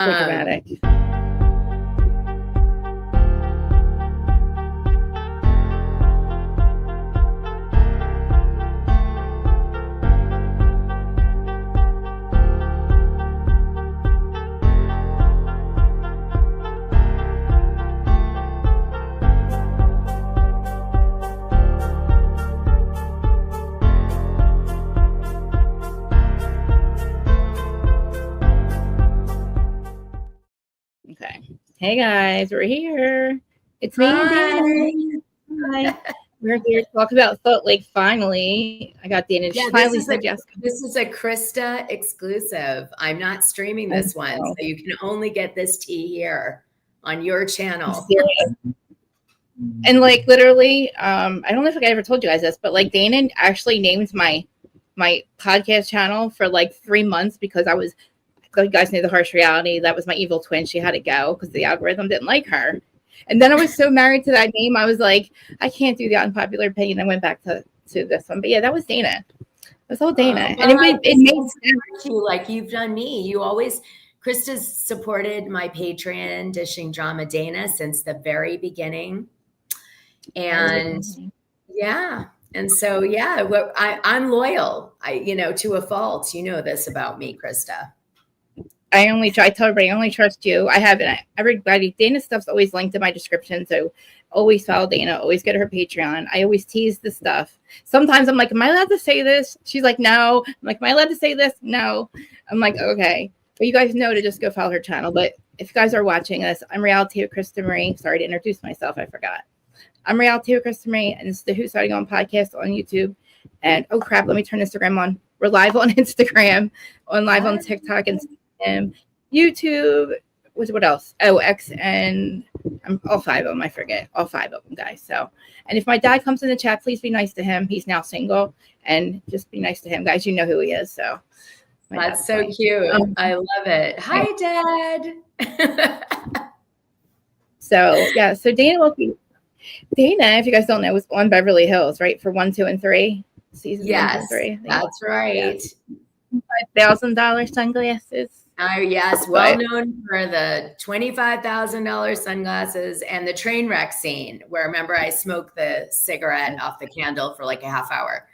So dramatic. Okay. Hey guys, we're here. It's me and Dana. Hi. We're here to talk about Salt Lake. Finally, I got Dana. She finally said yes. This is a Krista exclusive. I'm not streaming this one, so you can only get this tea here on your channel. And like literally, I don't know if I ever told you guys this, but like Dana actually named my podcast channel for like 3 months because I was. You guys know the harsh reality. That was my evil twin. She had to go because the algorithm didn't like her. And then I was so married to that name. I was like, I can't do the unpopular opinion. I went back to this one. But yeah, that was Dana. It was all Dana. And it made sense. You like you've done me. You always, Krista's supported my Patreon Dishing Drama Dana since the very beginning. And yeah. And so, yeah, I'm loyal, to a fault. You know this about me, Krista. I tell everybody, I only trust you. I have everybody. Dana's stuff's always linked in my description. So always follow Dana, always go to her Patreon. I always tease the stuff. Sometimes I'm like, am I allowed to say this? She's like, no. I'm like, am I allowed to say this? No. I'm like, okay. But you guys know to just go follow her channel. But if you guys are watching this, I'm Reality with Krista Marie. Sorry to introduce myself. I forgot. I'm Reality with Krista Marie, and it's the Who's Starting On podcast on YouTube. And oh crap, let me turn Instagram on. We're live on Instagram, live on TikTok and YouTube. What else? Oh, X, and all 5 of them. I forget all 5 of them, guys. So, and if my dad comes in the chat, please be nice to him. He's now single, and just be nice to him, guys. You know who he is. So that's so cute. I love it. Hi, Dad. So yeah, so Dana Wilkey. Dana, if you guys don't know, was on Beverly Hills, right, for 1, 2, and 3 seasons. Yes, 1 and 3. That's right. $5,000 sunglasses. Yes, well known for the $25,000 sunglasses and the train wreck scene where, remember, I smoked the cigarette off the candle for like a half hour.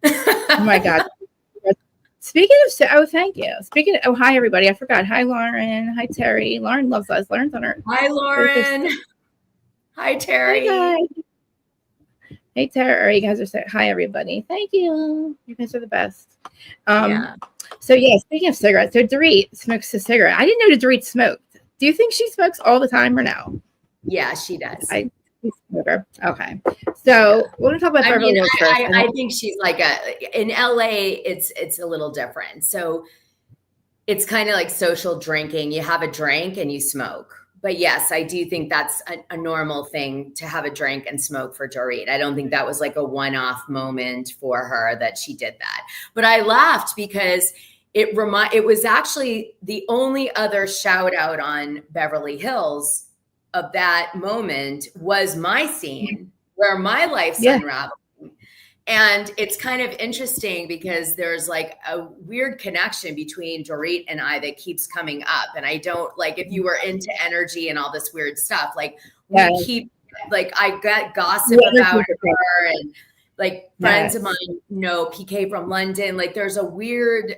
Oh my God. Speaking of, thank you. Speaking of, hi everybody. I forgot. Hi Lauren. Hi Terry. Lauren loves us. Lauren's on her. Hi Lauren. Hi Terry. Hi guys. Hey Terry. You guys are saying hi everybody. Thank you. You guys are the best. So yeah, speaking of cigarettes, so Dorit smokes a cigarette. I didn't know Dorit smoked. Do you think she smokes all the time or no? Yeah, she does. Okay. So we're gonna talk about Beverly Hills first. I think she's like in LA, it's a little different. So it's kind of like social drinking. You have a drink and you smoke. But yes, I do think that's a normal thing to have a drink and smoke for Dorit. I don't think that was like a one-off moment for her that she did that. But I laughed because it was actually the only other shout out on Beverly Hills of that moment was my scene where my life's unraveling. And it's kind of interesting because there's like a weird connection between Dorit and I that keeps coming up. And I don't like, if you were into energy and all this weird stuff, like we keep, like I got gossip about her and like friends of mine know PK from London. Like there's a weird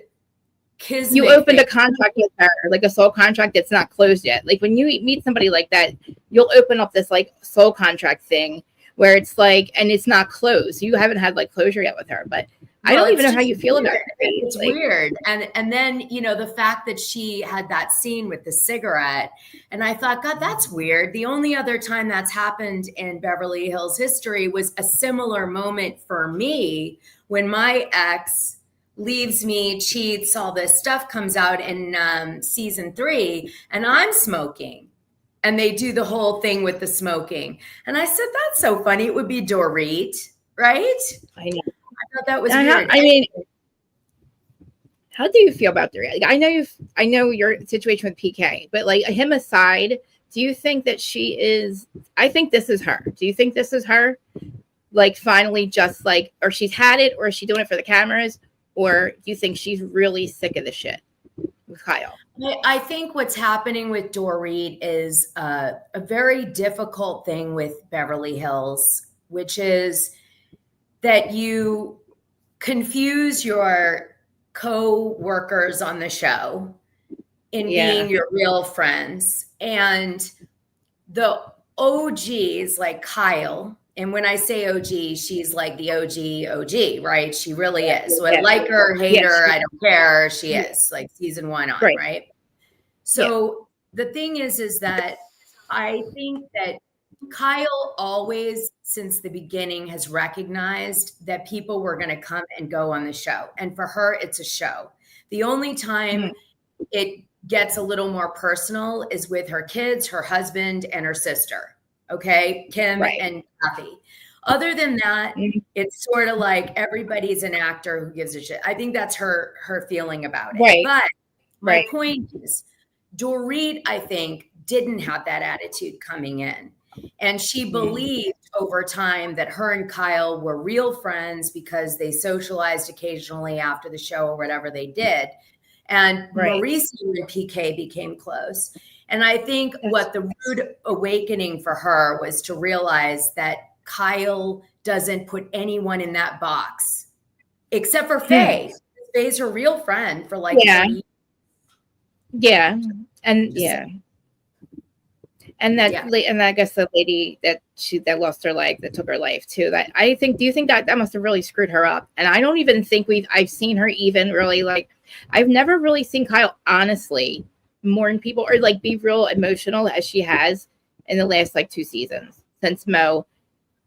kismet. You opened a contract with her, like a soul contract that's not closed yet. Like when you meet somebody like that, you'll open up this like soul contract thing where it's like, and it's not closed. You haven't had like closure yet with her, but I don't even know how you feel about it. It's like, weird. And then, the fact that she had that scene with the cigarette, and I thought, God, that's weird. The only other time that's happened in Beverly Hills history was a similar moment for me when my ex leaves me, cheats, all this stuff comes out in season 3, and I'm smoking. And they do the whole thing with the smoking. And I said, that's so funny. It would be Dorit, right? I know. I thought that was weird. I mean, how do you feel about Dorit? Like, I know your situation with PK, but like him aside, do you think that she is, I think this is her. Do you think this is her? Like finally just like, or she's had it, or is she doing it for the cameras? Or do you think she's really sick of the shit? with Kyle. I think what's happening with Dorit is a very difficult thing with Beverly Hills, which is that you confuse your co-workers on the show in being your real friends. And the OGs like Kyle, and when I say OG, she's like the OG, right? She really is. So I like her, hate her, I don't care. She is like season 1 on, right? So the thing is that I think that Kyle always, since the beginning, has recognized that people were going to come and go on the show. And for her, it's a show. The only time it gets a little more personal is with her kids, her husband, and her sister. Okay, Kim and Kathy. Other than that, it's sort of like everybody's an actor who gives a shit. I think that's her feeling about it. But my point is, Dorit, I think, didn't have that attitude coming in. And she believed over time that her and Kyle were real friends because they socialized occasionally after the show or whatever they did. And Mauricio and PK became close. And I think what the rude awakening for her was to realize that Kyle doesn't put anyone in that box except for Faye. Faye's her real friend for like 30 years. And I guess the lady that lost her leg, that took her life too. That I think, do you think that must have really screwed her up? And I don't even think I've seen her even really like, I've never really seen Kyle honestly mourn people or like be real emotional as she has in the last like 2 seasons since Mo.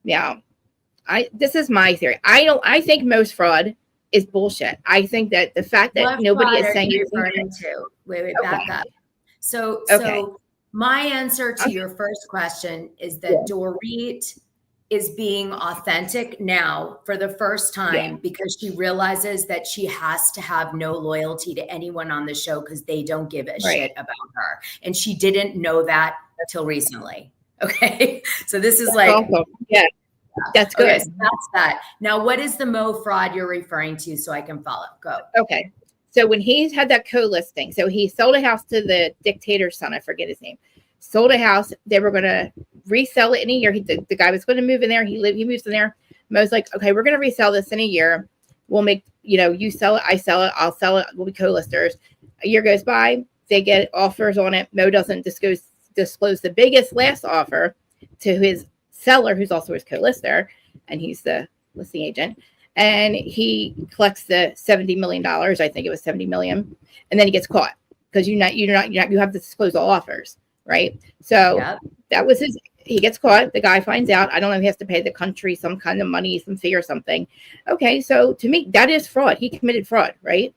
This is my theory. I think Mo's fraud is bullshit. I think that the fact that nobody is saying referring to. Wait, back up. So my answer to your first question is that Dorit is being authentic now for the first time because she realizes that she has to have no loyalty to anyone on the show because they don't give a shit about her. And she didn't know that till recently. Okay. So this is like, awesome. That's good. Okay, so that's that. Now, what is the Mo fraud you're referring to so I can follow? Go. Okay. So when he had that co-listing, so he sold a house to the dictator's son, I forget his name, sold a house. They were going to resell it in a year. The guy was going to move in there. He moves in there. Mo's like, okay, we're going to resell this in a year. We'll make, you sell it, I sell it, I'll sell it. We'll be co-listers. A year goes by. They get offers on it. Mo doesn't disclose the biggest last offer to his seller, who's also his co-lister, and he's the listing agent. And he collects the $70 million. I think it was $70 million. And then he gets caught because you have to disclose all offers, right? So that was he gets caught. The guy finds out. I don't know if he has to pay the country some kind of money, some fee or something. Okay, so to me, that is fraud. He committed fraud, right?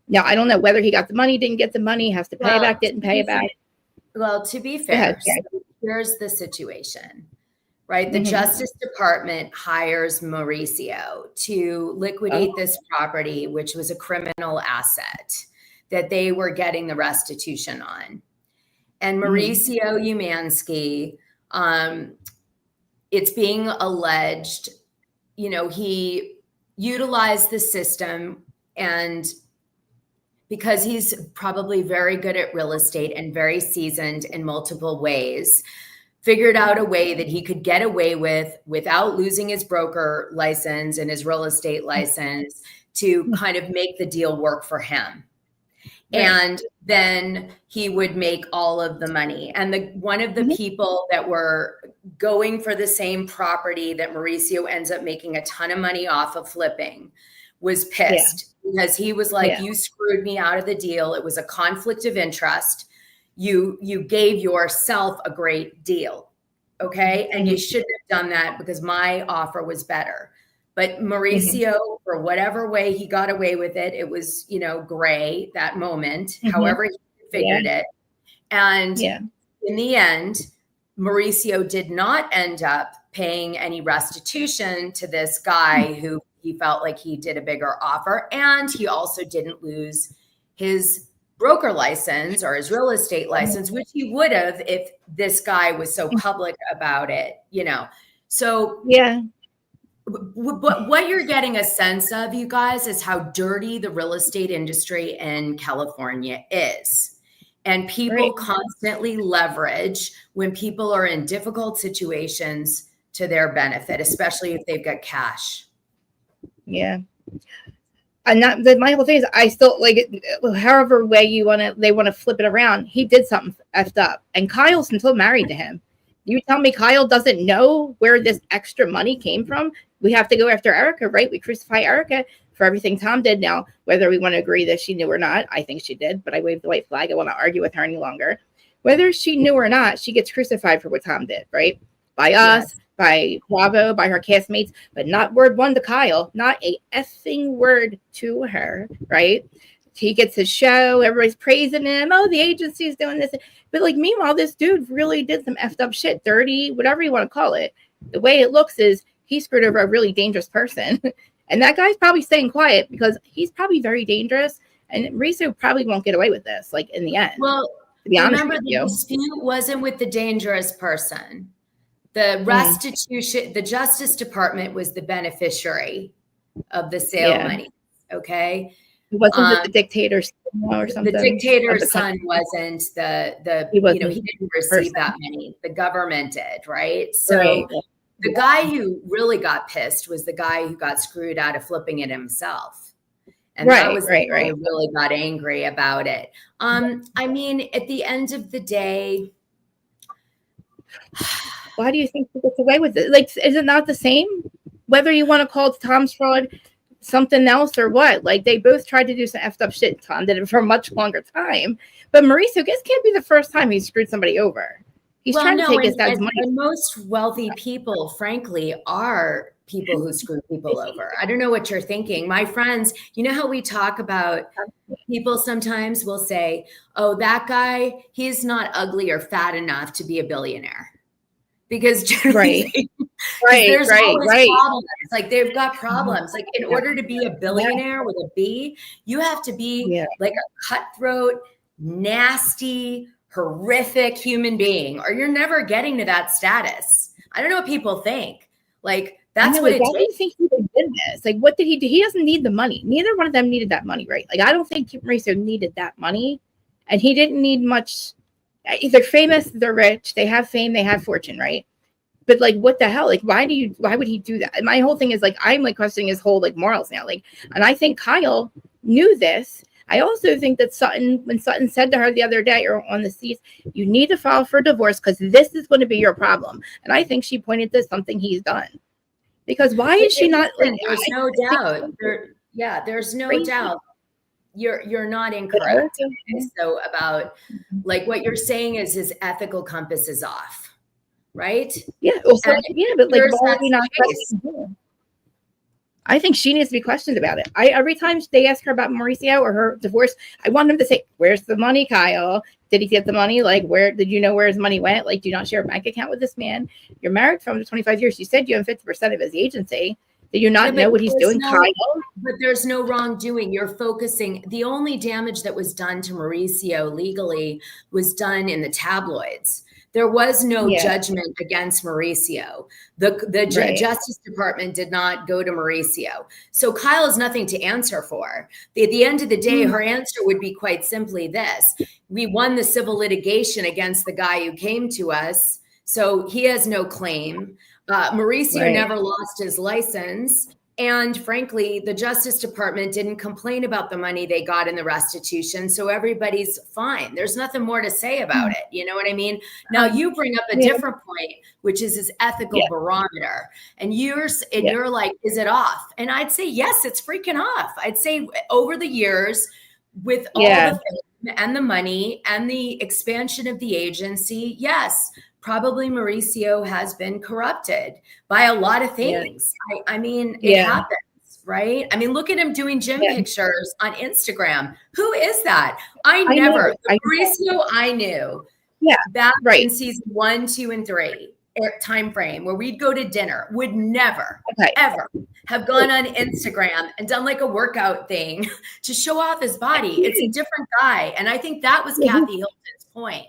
Now, I don't know whether he got the money, didn't get the money, has to pay it back, didn't pay it back. Well, to be fair, here's the situation. Right. The Justice Department hires Mauricio to liquidate this property, which was a criminal asset that they were getting the restitution on. And Mauricio Umansky, it's being alleged, he utilized the system, and because he's probably very good at real estate and very seasoned in multiple ways, figured out a way that he could get away without losing his broker license and his real estate license to kind of make the deal work for him. Right. And then he would make all of the money. And one of the people that were going for the same property that Mauricio ends up making a ton of money off of flipping was pissed because he was like, you screwed me out of the deal. It was a conflict of interest. You gave yourself a great deal, okay? And you shouldn't have done that because my offer was better. But Mauricio, for whatever way he got away with it, it was, gray that moment, however he figured it. And in the end, Mauricio did not end up paying any restitution to this guy who he felt like he did a bigger offer. And he also didn't lose his broker license or his real estate license, which he would have if this guy was so public about it, So what you're getting a sense of, you guys, is how dirty the real estate industry in California is. And people constantly leverage when people are in difficult situations to their benefit, especially if they've got cash. Yeah. And my whole thing is, I still like, however way they want to flip it around. He did something effed up, and Kyle's still married to him. You tell me Kyle doesn't know where this extra money came from? We have to go after Erica, right? We crucify Erica for everything Tom did. Now, whether we want to agree that she knew or not, I think she did, but I waved the white flag. I want to argue with her any longer. Whether she knew or not, she gets crucified for what Tom did, right? By us, by Bravo, by her castmates, but not word one to Kyle, not a effing word to her, right? He gets his show, everybody's praising him. Oh, the agency's doing this. But like, meanwhile, this dude really did some effed up shit, dirty, whatever you want to call it. The way it looks is he screwed over a really dangerous person. And that guy's probably staying quiet because he's probably very dangerous. And Mauricio probably won't get away with this, like, in the end. Well, to be honest remember, with the you, dispute wasn't with the dangerous person. The restitution, the Justice Department was the beneficiary of the sale money. Okay. Wasn't the dictator's or something? The dictator's son wasn't he didn't receive that money. The government did, right? So the guy who really got pissed was the guy who got screwed out of flipping it himself. And that was the guy who really got angry about it. I mean, at the end of the day, why do you think he gets away with it? Like, is it not the same? Whether you want to call it Tom's fraud, something else, or what? Like, they both tried to do some effed up shit. Tom did it for a much longer time. But Mauricio, this can't be the first time he screwed somebody over. He's trying to take his dad's money. And most wealthy people, frankly, are people who screw people over. I don't know what you're thinking. My friends, you know how we talk about people sometimes will say, oh, that guy, he's not ugly or fat enough to be a billionaire. Because generally, there's always problems. Like, they've got problems. Like, in order to be a billionaire with a B, you have to be like a cutthroat, nasty, horrific human being, or you're never getting to that status. I don't know what people think. Like, that's what it takes. Why do you think he did this? Like, what did he do? He doesn't need the money. Neither one of them needed that money, right? Like, I don't think Mauricio needed that money, and he didn't need much. They're famous, they're rich, they have fame, they have fortune, right? But like, what the hell? Like, why would he do that? And my whole thing is like, I'm like questioning his whole like morals now. Like, and I think Kyle knew this. I also think that when Sutton said to her the other day or on the seats, you need to file for divorce because this is going to be your problem. And I think she pointed to something he's done. Because why is she not? Like, there's no doubt. There's no doubt. You're not incorrect. So about like what you're saying is his ethical compass is off, right? Yeah. Well, but like, why are we not questioning her? I think she needs to be questioned about it. Every time they ask her about Mauricio or her divorce, I want them to say, "Where's the money, Kyle? Did he get the money? Like, where did you know where his money went? Like, do you not share a bank account with this man? You're married for 25 years. You said you have 50% of his agency. Do you not know what he's doing, Kyle?" But there's no wrongdoing. You're focusing. The only damage that was done to Mauricio legally was done in the tabloids. There was no judgment against Mauricio. The Justice Department did not go to Mauricio. So Kyle has nothing to answer for. At the end of the day, her answer would be quite simply this. We won the civil litigation against the guy who came to us. So he has no claim. Mauricio never lost his license. And frankly, the Justice Department didn't complain about the money they got in the restitution. So everybody's fine. There's nothing more to say about it. You know what I mean? Now you bring up a different point, which is his ethical barometer. And you're like, is it off? And I'd say, yes, it's freaking off. I'd say over the years, with all the fame and the money and the expansion of the agency, yes, probably Mauricio has been corrupted by a lot of things. I mean, it happens, right? I mean, look at him doing gym pictures on Instagram. Who is that? Mauricio I knew. Yeah. Back in season 1, 2, and 3 time frame where we'd go to dinner, would never, ever have gone on Instagram and done like a workout thing to show off his body. It's a different guy. And I think that was Kathy Hilton's point.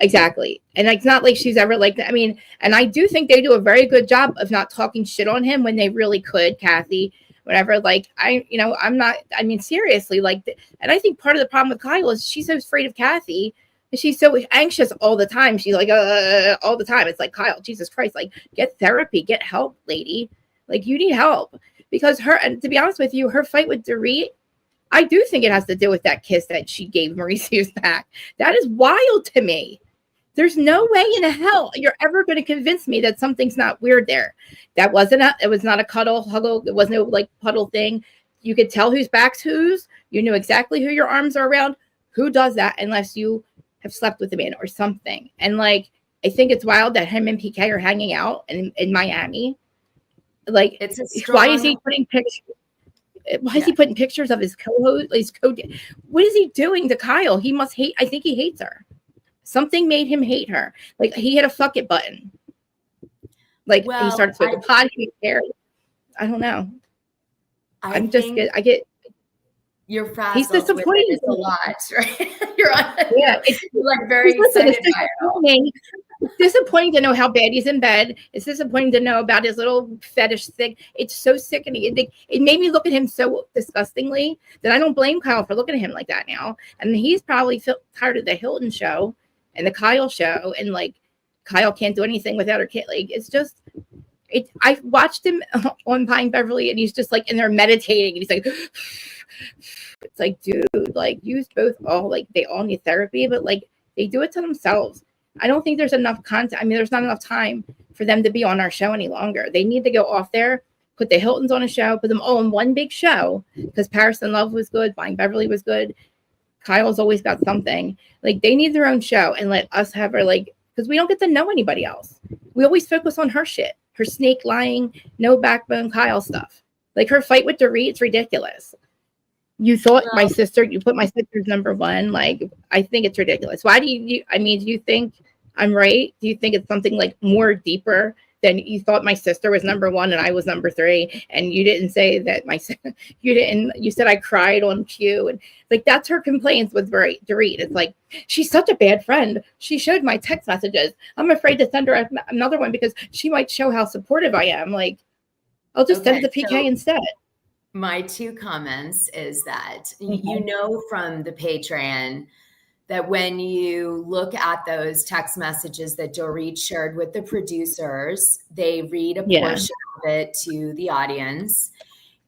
Exactly. And it's not like she's ever like that. I mean, and I do think they do a very good job of not talking shit on him when they really could, Kathy, whatever. Like, I'm not, I mean, seriously, like, and I think part of the problem with Kyle is she's so afraid of Kathy. She's so anxious all the time. She's like, all the time. It's like, Kyle, Jesus Christ, like, get therapy, get help, lady. Like, you need help. Because and to be honest with you, her fight with Dorit, I do think it has to do with that kiss that she gave Mauricio's back. That is wild to me. There's no way in hell you're ever going to convince me that something's not weird there. It was not a cuddle, huggle. It wasn't no like puddle thing. You could tell whose back's whose. You knew exactly who your arms are around. Who does that unless you have slept with a man or something? And like, I think it's wild that him and PK are hanging out in Miami. Like, why is he putting pictures? Why is he putting pictures of his co-host? What is he doing to Kyle? He must hate. I think he hates her. Something made him hate her. Like, he had a fuck it button. Like, he started smoking pot. I don't know. I get. You're frazzled. He's disappointed. It's a lot, right? You're like very excited by it. It's disappointing to know how bad he's in bed. It's disappointing to know about his little fetish thing. It's so sickening. It made me look at him so disgustingly that I don't blame Kyle for looking at him like that now. And he's probably tired of the Hilton show and the Kyle show, and like, Kyle can't do anything without her kid. Like, it's just, I watched him on Pine Beverly, and he's just like in there meditating, and he's like, it's like, dude, like, use both. They all need therapy, but like, they do it to themselves. I don't think there's enough content. I mean, there's not enough time for them to be on our show any longer. They need to go off there, put the Hiltons on a show, put them all in one big show, because Paris in Love was good, Pine Beverly was good. Kyle's always got something. Like, they need their own show and let us have her, like, because we don't get to know anybody else. We always focus on her shit, her snake lying, no backbone Kyle stuff. Like, her fight with Dorit, it's ridiculous. You thought you put my sister's number one. Like, I think it's ridiculous. Why do do you think I'm right? Do you think it's something like more deeper than you thought my sister was number one and I was number three? And you didn't say that you said I cried on cue. And like, that's her complaints with Dorit. It's like, she's such a bad friend. She showed my text messages. I'm afraid to send her another one because she might show how supportive I am. Like, I'll just send it to PK instead. My two comments is that, you know, from the Patreon, that when you look at those text messages that Dorit shared with the producers, they read a portion of it to the audience.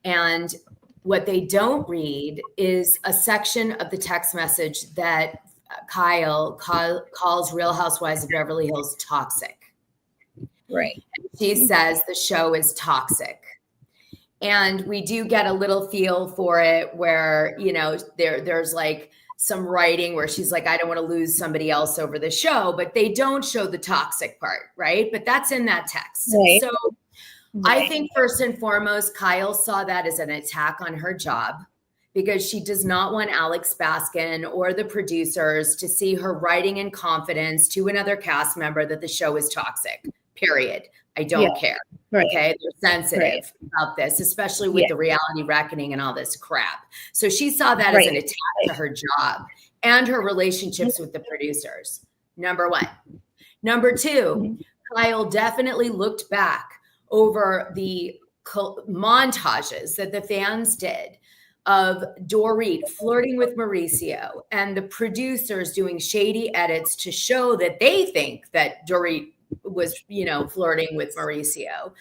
And what they don't read is a section of the text message that Kyle calls Real Housewives of Beverly Hills toxic. Right. She says the show is toxic. And we do get a little feel for it where, you know, there's like some writing where she's like, I don't want to lose somebody else over the show, but they don't show the toxic part, right? But that's in that text. Right. So I think first and foremost, Kyle saw that as an attack on her job, because she does not want Alex Baskin or the producers to see her writing in confidence to another cast member that the show is toxic, period. I don't care. Right. Okay. They're sensitive about this, especially with the reality reckoning and all this crap. So she saw that as an attack to her job and her relationships with the producers. Number one. Number two, Kyle definitely looked back over the montages that the fans did of Dorit flirting with Mauricio and the producers doing shady edits to show that they think that Dorit was, you know, flirting with Mauricio.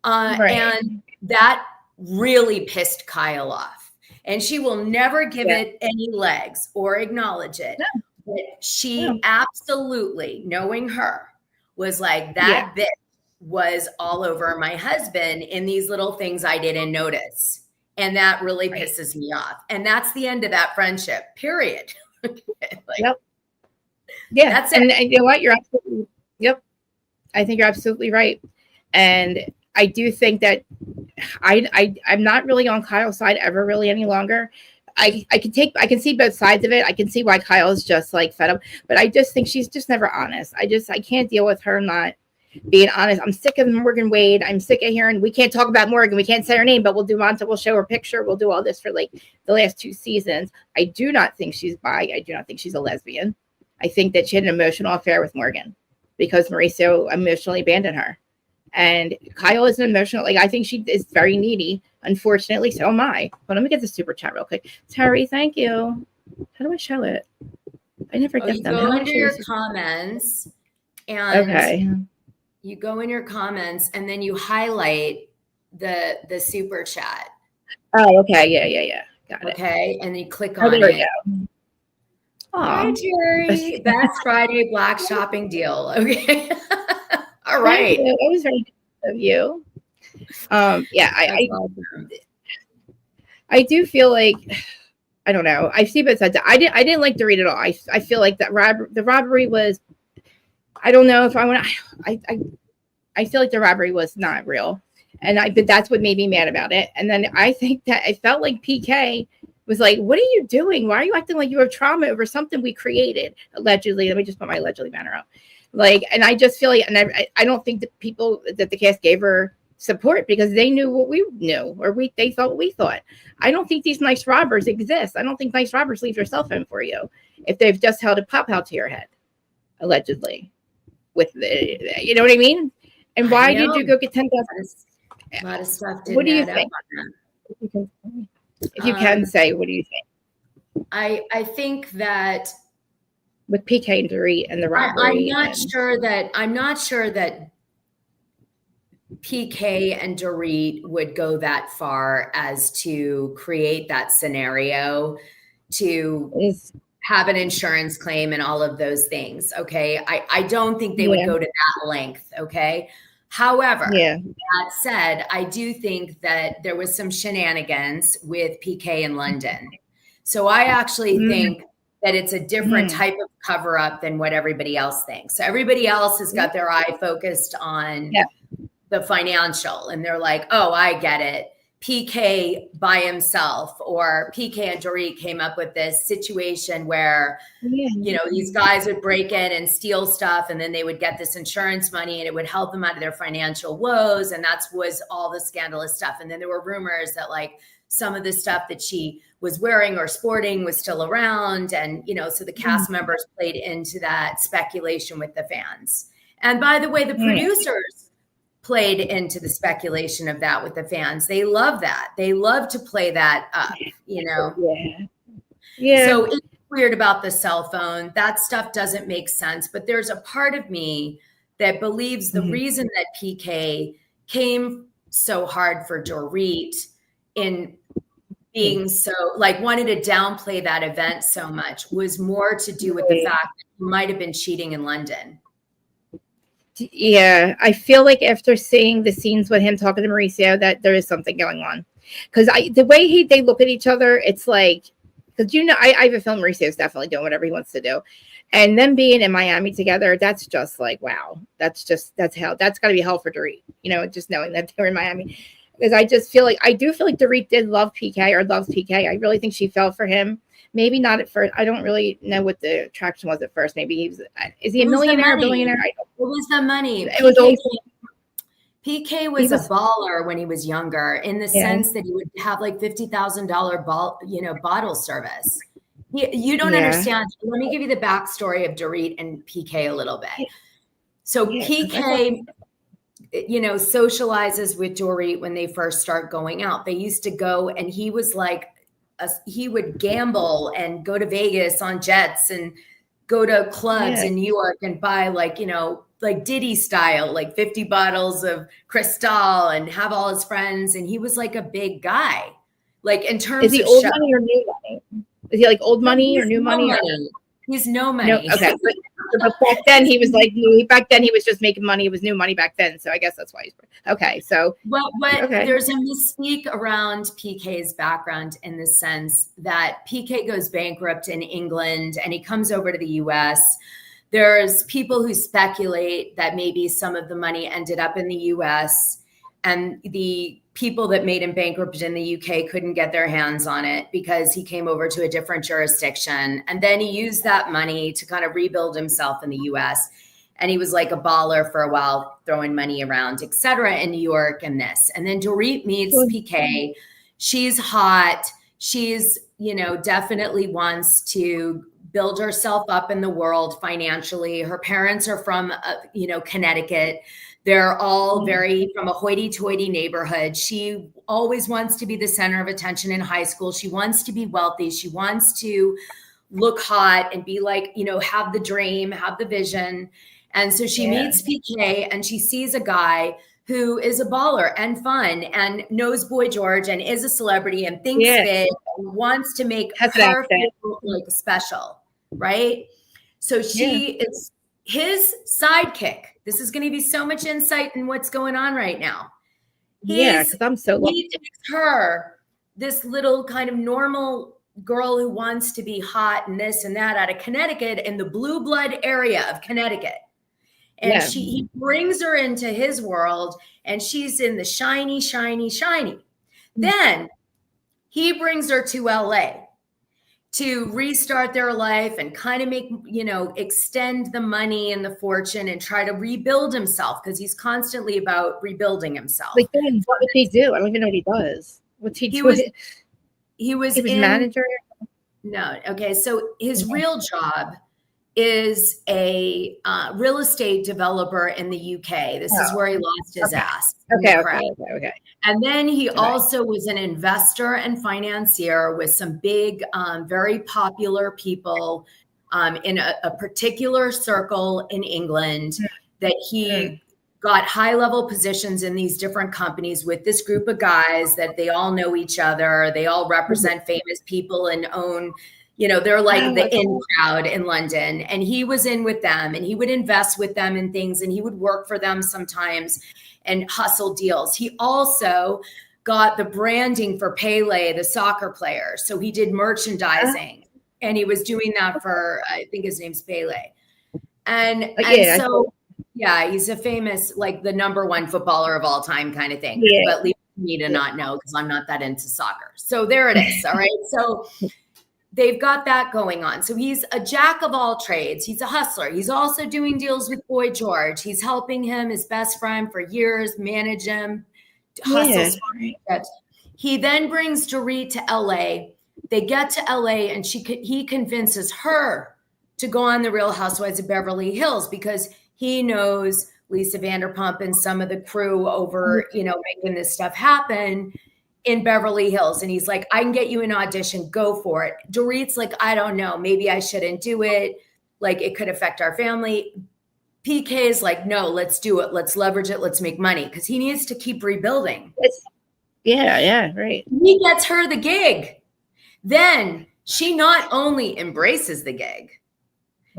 And that really pissed Kyle off. And she will never give it any legs or acknowledge it. No. But she absolutely, knowing her, was like, that bitch was all over my husband in these little things I didn't notice. And that really pisses me off. And that's the end of that friendship, period. Yeah, that's it. And you know what? You're absolutely, I think you're absolutely right. And I do think that I'm not really on Kyle's side ever really any longer. I can see both sides of it. I can see why Kyle's just like fed up, but I just think she's just never honest. I can't deal with her not being honest. I'm sick of Morgan Wade. I'm sick of hearing we can't talk about Morgan. We can't say her name, but we'll show her picture. We'll do all this for like the last 2 seasons. I do not think she's bi. I do not think she's a lesbian. I think that she had an emotional affair with Morgan because Mauricio emotionally abandoned her. And Kyle is an emotional, like, I think she is very needy. Unfortunately, so am I. But let me get the super chat real quick. Terry, thank you. How do I show it? I never get you them. go How into your comments and you go in your comments and then you highlight the super chat. Oh, okay. Yeah. Got it. Okay. And you click on it. Go. Hi, Terry. Best Friday Black shopping deal. Okay. All right. It was very good of you. I do feel like, I don't know. I see both sides. I didn't like Dorit at all. I feel like that the robbery was, I don't know if I want to, I feel like the robbery was not real. But that's what made me mad about it. And then I think that I felt like PK was like, what are you doing? Why are you acting like you have trauma over something we created? Allegedly. Let me just put my allegedly banner up. Like, and I just feel like, and I don't think that people that the cast gave her support because they knew what we knew, or they thought what we thought. I don't think these nice robbers exist. I don't think nice robbers leave their cell phone for you if they've just held a pop out to your head, allegedly. With the, you know what I mean? And why did you go get 10,000? A lot of stuff. What do you think? If you can say, what do you think? I think that with PK and Dorit and the robbery, I'm not sure that PK and Dorit would go that far as to create that scenario to have an insurance claim and all of those things. Okay. I don't think they would go to that length. Okay. However, that said, I do think that there was some shenanigans with PK in London. So I actually think that it's a different type of cover up than what everybody else thinks. So everybody else has got their eye focused on the financial, and they're like, oh, I get it. PK by himself, or PK and Dorit came up with this situation where, you know, these guys would break in and steal stuff, and then they would get this insurance money and it would help them out of their financial woes. And that was all the scandalous stuff. And then there were rumors that like some of the stuff that she was wearing or sporting was still around. And, you know, so the cast members played into that speculation with the fans. And by the way, the producers played into the speculation of that with the fans. They love that. They love to play that up, you know? So it's weird about the cell phone. That stuff doesn't make sense. But there's a part of me that believes the reason that PK came so hard for Dorit in being so, like, wanted to downplay that event so much was more to do with the fact that he might have been cheating in London. Yeah, I feel like after seeing the scenes with him talking to Mauricio, that there is something going on. Because the way they look at each other, it's like, because you know, I have a feeling Mauricio's definitely doing whatever he wants to do, and them being in Miami together, that's just like, wow, that's hell. That's got to be hell for Dorit, you know, just knowing that they were in Miami. Because I just feel like Dorit did love PK, or loves PK. I really think she fell for him. Maybe not at first. I don't really know what the attraction was at first. Maybe is he a millionaire or billionaire? It was the money. PK was a baller when he was younger, in the sense that he would have like $50,000 bottle service. You don't understand. Let me give you the backstory of Dorit and PK a little bit. So PK, socializes with Dorit when they first start going out. They used to go, and he was like, he would gamble and go to Vegas on jets and go to clubs in New York and buy like Diddy style, like 50 bottles of Krista, and have all his friends. And he was like a big guy, like in terms of old money or new money? Is he like old money or new money? He's no money. No, okay. But back then he was like new. Back then he was just making money. It was new money back then. So I guess that's why he's okay. So there's a mystique around PK's background in the sense that PK goes bankrupt in England and he comes over to the US. There's people who speculate that maybe some of the money ended up in the US, and the people that made him bankrupt in the UK couldn't get their hands on it because he came over to a different jurisdiction. And then he used that money to kind of rebuild himself in the US. And he was like a baller for a while, throwing money around, et cetera, in New York and this. And then Dorit meets PK. She's hot. She's, definitely wants to build herself up in the world financially. Her parents are from, Connecticut. They're all very from a hoity-toity neighborhood. She always wants to be the center of attention in high school. She wants to be wealthy. She wants to look hot and be like, have the dream, have the vision. And so she meets PK and she sees a guy who is a baller and fun and knows Boy George and is a celebrity and thinks big and wants to make her feel like special, right? So she is his sidekick. This is going to be so much insight in what's going on right now. Because I'm so he takes her, this little kind of normal girl who wants to be hot and this and that out of Connecticut in the blue blood area of Connecticut. And he brings her into his world and she's in the shiny, shiny, shiny. Then he brings her to LA to restart their life and kind of make, extend the money and the fortune and try to rebuild himself because he's constantly about rebuilding himself. Like, what would he do? I don't even know what he does. What's he do? He was manager? No. Okay. So his real job is a real estate developer in the UK. This is where he lost his ass. Okay. And then he also was an investor and financier with some big, very popular people in a particular circle in England that he got high-level positions in these different companies with this group of guys that they all know each other. They all represent famous people and own, they're like the in crowd in London. And he was in with them and he would invest with them in things and he would work for them sometimes and hustle deals. He also got the branding for Pele, the soccer player. So he did merchandising and he was doing that for, I think his name's Pele. And so he's a famous, like the #1 footballer of all time kind of thing. But leave me to not know because I'm not that into soccer. So there it is. All right. So they've got that going on. So he's a jack of all trades. He's a hustler. He's also doing deals with Boy George. He's helping him, his best friend for years, manage him, hustle. He then brings Dorit to LA. They get to LA and he convinces her to go on the Real Housewives of Beverly Hills because he knows Lisa Vanderpump and some of the crew over, making this stuff happen in Beverly Hills. And he's like, I can get you an audition, go for it. Dorit's like, I don't know, maybe I shouldn't do it. Like it could affect our family. PK is like, no, let's do it. Let's leverage it. Let's make money. Cause he needs to keep rebuilding. Right. He gets her the gig. Then she not only embraces the gig,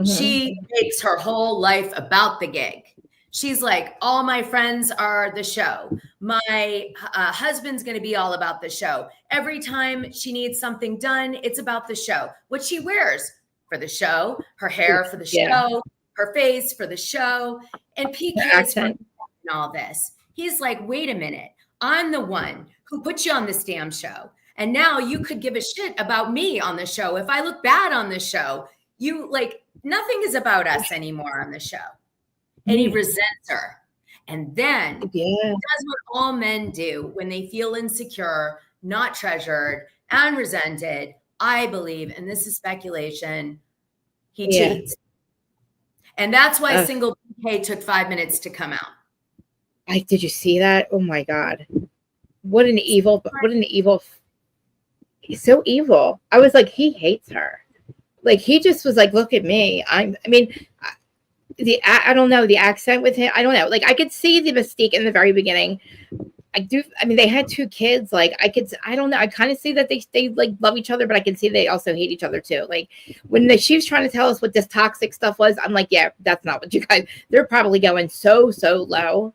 she makes her whole life about the gig. She's like, all my friends are the show. My husband's going to be all about the show. Every time she needs something done, it's about the show. What she wears for the show, her hair for the show, her face for the show. And PK is in all this. He's like, wait a minute. I'm the one who put you on this damn show. And now you could give a shit about me on the show. If I look bad on the show, nothing is about us anymore on the show. And he resents her. And then does what all men do when they feel insecure, not treasured, and resented. I believe, and this is speculation, he cheats. And that's why single PK took 5 minutes to come out. Did you see that? Oh my God. What an evil, he's so evil. I was like, he hates her. Like, he just was like, look at me. I don't know, the accent with him. I don't know. Like, I could see the mystique in the very beginning. They had 2 kids. Like, I don't know. I kind of see that they like love each other, but I can see they also hate each other too. Like, when she was trying to tell us what this toxic stuff was, I'm like, yeah, that's not what you guys, they're probably going so low,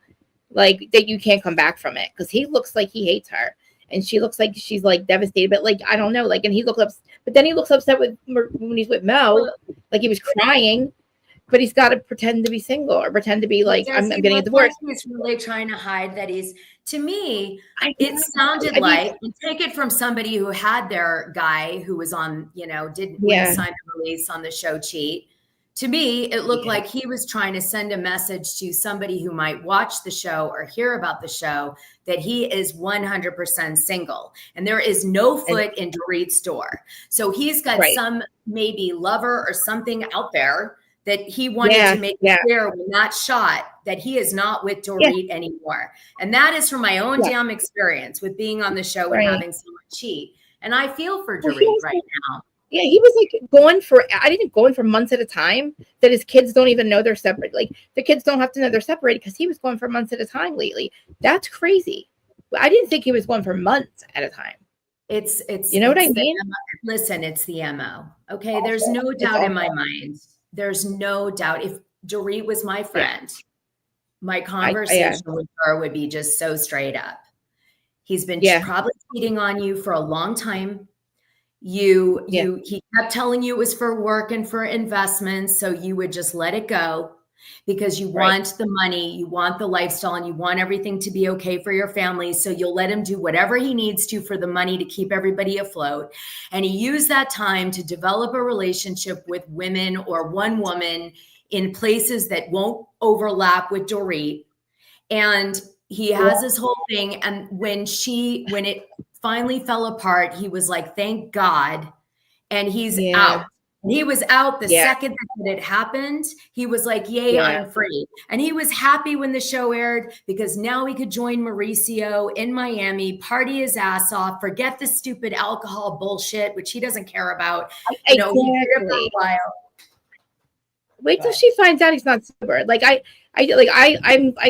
like, that you can't come back from it. Because he looks like he hates her. And she looks like she's like devastated, but like, I don't know. Like, and he looks up, but then he looks upset when he's with Mo, like he was crying. But he's got to pretend to be single or pretend to be like, I'm getting a divorce. He's really trying to hide that he's, to me, it sounded like, take it from somebody who had their guy who was on, didn't sign a release on the show cheat. To me, it looked like he was trying to send a message to somebody who might watch the show or hear about the show that he is 100% single and there is no foot in Dorit's door. So he's got some maybe lover or something out there that he wanted to make clear when that shot that he is not with Dorit anymore. And that is from my own damn experience with being on the show and having someone cheat. And I feel for Dorit right now. Yeah, he was like going for months at a time that his kids don't even know they're separate. Like the kids don't have to know they're separated because he was going for months at a time lately. That's crazy. I didn't think he was going for months at a time. It's you know what I mean? Listen, it's the MO. Okay. There's no doubt in my mind. There's no doubt. If Dorit was my friend, my conversation with her would be just so straight up. He's been probably cheating on you for a long time. He kept telling you it was for work and for investments. So you would just let it go because you want the money, you want the lifestyle, and you want everything to be okay for your family. So you'll let him do whatever he needs to for the money to keep everybody afloat. And he used that time to develop a relationship with women or one woman in places that won't overlap with Dorit. And he has this whole thing. And when it finally fell apart, he was like, thank God. And he's out. He was out the second that it happened. He was like, yay, I'm free. And he was happy when the show aired because now he could join Mauricio in Miami, party his ass off, forget the stupid alcohol bullshit, which he doesn't care about. You know, he did it for a while. Wait till she finds out he's not sober. Like I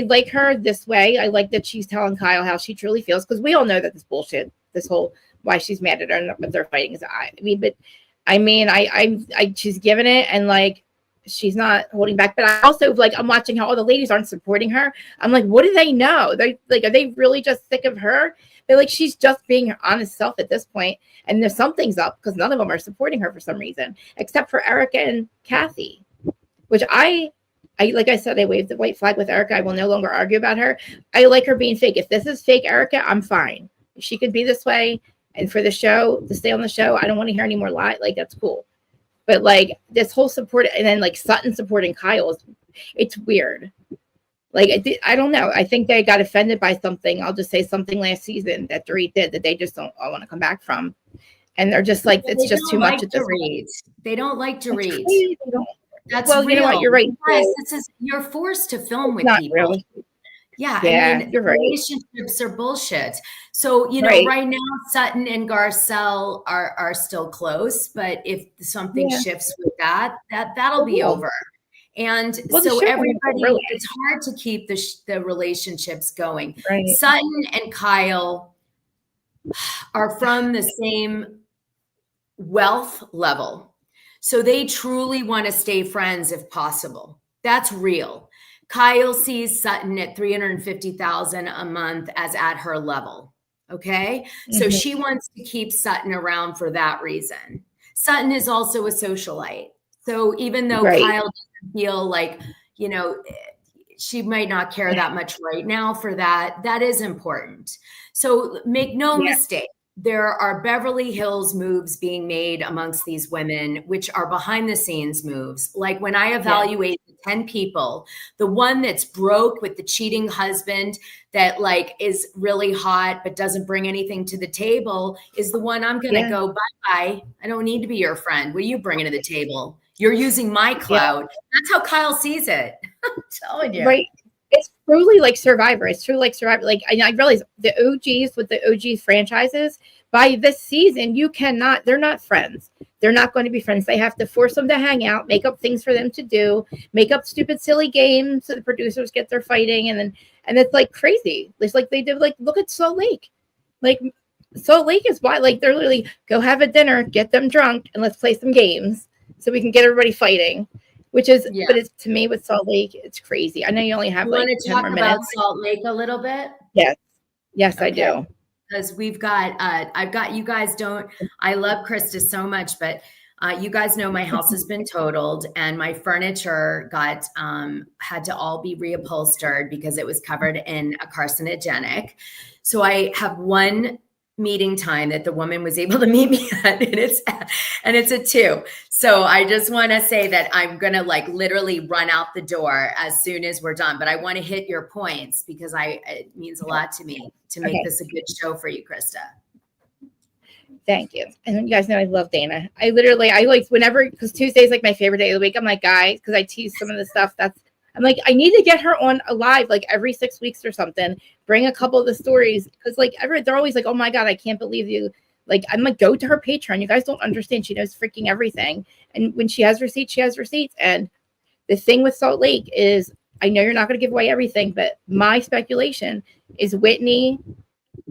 like her this way. I like that she's telling Kyle how she truly feels because we all know that this bullshit, this whole why she's mad at her and what they're fighting is. She's giving it and like she's not holding back. But I also like I'm watching how all the ladies aren't supporting her. I'm like, what do they know? They like, are they really just sick of her? They're like, she's just being her honest self at this point, and there's something's up because none of them are supporting her for some reason, except for Erica and Kathy. Which I like I said, I waved the white flag with Erica. I will no longer argue about her. I like her being fake. If this is fake Erica, I'm fine. She could be this way. And for the show, to stay on the show, I don't want to hear any more lie. Like, that's cool. But like this whole support, and then like Sutton supporting Kyle, it's weird. Like, I don't know. I think they got offended by something. I'll just say something last season that Dorit did that they just don't all want to come back from. And they're just like, it's just too much. They don't like Dorit. That's well, you know what? You're right. Guys, you're forced to film with people. Really. Yeah, I mean, you're right. Relationships are bullshit. So, you know, right now, Sutton and Garcelle are still close, but if something shifts with that'll be over. And so everybody, it's hard to keep the relationships going. Right. Sutton and Kyle are from the same wealth level. So they truly want to stay friends if possible. That's real. Kyle sees Sutton at $350,000 a month as at her level. Okay. So she wants to keep Sutton around for that reason. Sutton is also a socialite. So even though Kyle doesn't feel like, you know, she might not care that much right now for that is important. So make no mistake. There are Beverly Hills moves being made amongst these women, which are behind the scenes moves. Like when I evaluate the 10 people, the one that's broke with the cheating husband that like is really hot, but doesn't bring anything to the table is the one I'm going to go, bye-bye. I don't need to be your friend. What are you bringing to the table? You're using my clout. That's how Kyle sees it. I'm telling you. Right. It's truly like Survivor. It's truly like Survivor. Like, I realize the OGs with the OG franchises, by this season, they're not friends. They're not going to be friends. They have to force them to hang out, make up things for them to do, make up stupid, silly games so the producers get their fighting. And it's like crazy. It's like they did, like, look at Salt Lake. Like, Salt Lake is why, like, they're literally go have a dinner, get them drunk, and let's play some games so we can get everybody fighting. Which is, but it's to me with Salt Lake, it's crazy. I know you only have like 10 more minutes. About Salt Lake a little bit? Yes, okay. I do. Because we've got, you guys I love Krista so much, but you guys know my house has been totaled and my furniture had to all be reupholstered because it was covered in a carcinogenic. So I have one meeting time that the woman was able to meet me at, and it's a 2. So I just want to say that I'm going to like literally run out the door as soon as we're done, but I want to hit your points because it means a lot to me to make this a good show for you, Krista. Thank you. And you guys know I love Dana. I like whenever, because Tuesday's like my favorite day of the week. I'm like, guys, because I tease some of the stuff I'm like, I need to get her on a live like every 6 weeks or something. Bring a couple of the stories because like they're always like, oh my God, I can't believe you. Like, I'm like, go to her Patreon. You guys don't understand. She knows freaking everything. And when she has receipts, she has receipts. And the thing with Salt Lake is, I know you're not going to give away everything, but my speculation is Whitney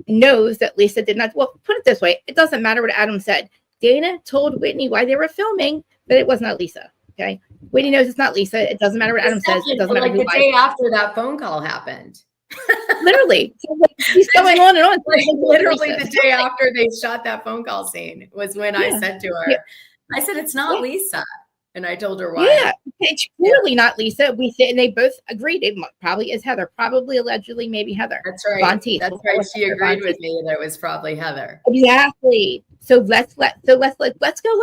knows that Lisa did not. Well, put it this way. It doesn't matter what Adam said. Dana told Whitney why they were filming that it was not Lisa. Okay. Whitney knows it's not Lisa. It doesn't matter what Adam says. It doesn't matter like the day after that phone call happened. Literally. So like, he's going on and on. Like literally the day after they shot that phone call scene was when I said to her, I said, it's not Lisa. And I told her why. Yeah, it's clearly not Lisa. We said, and they both agreed it probably is Heather. Probably, allegedly, maybe Heather. That's right. Bonteith. That's right. She agreed with me that it was probably Heather. Exactly. So let's go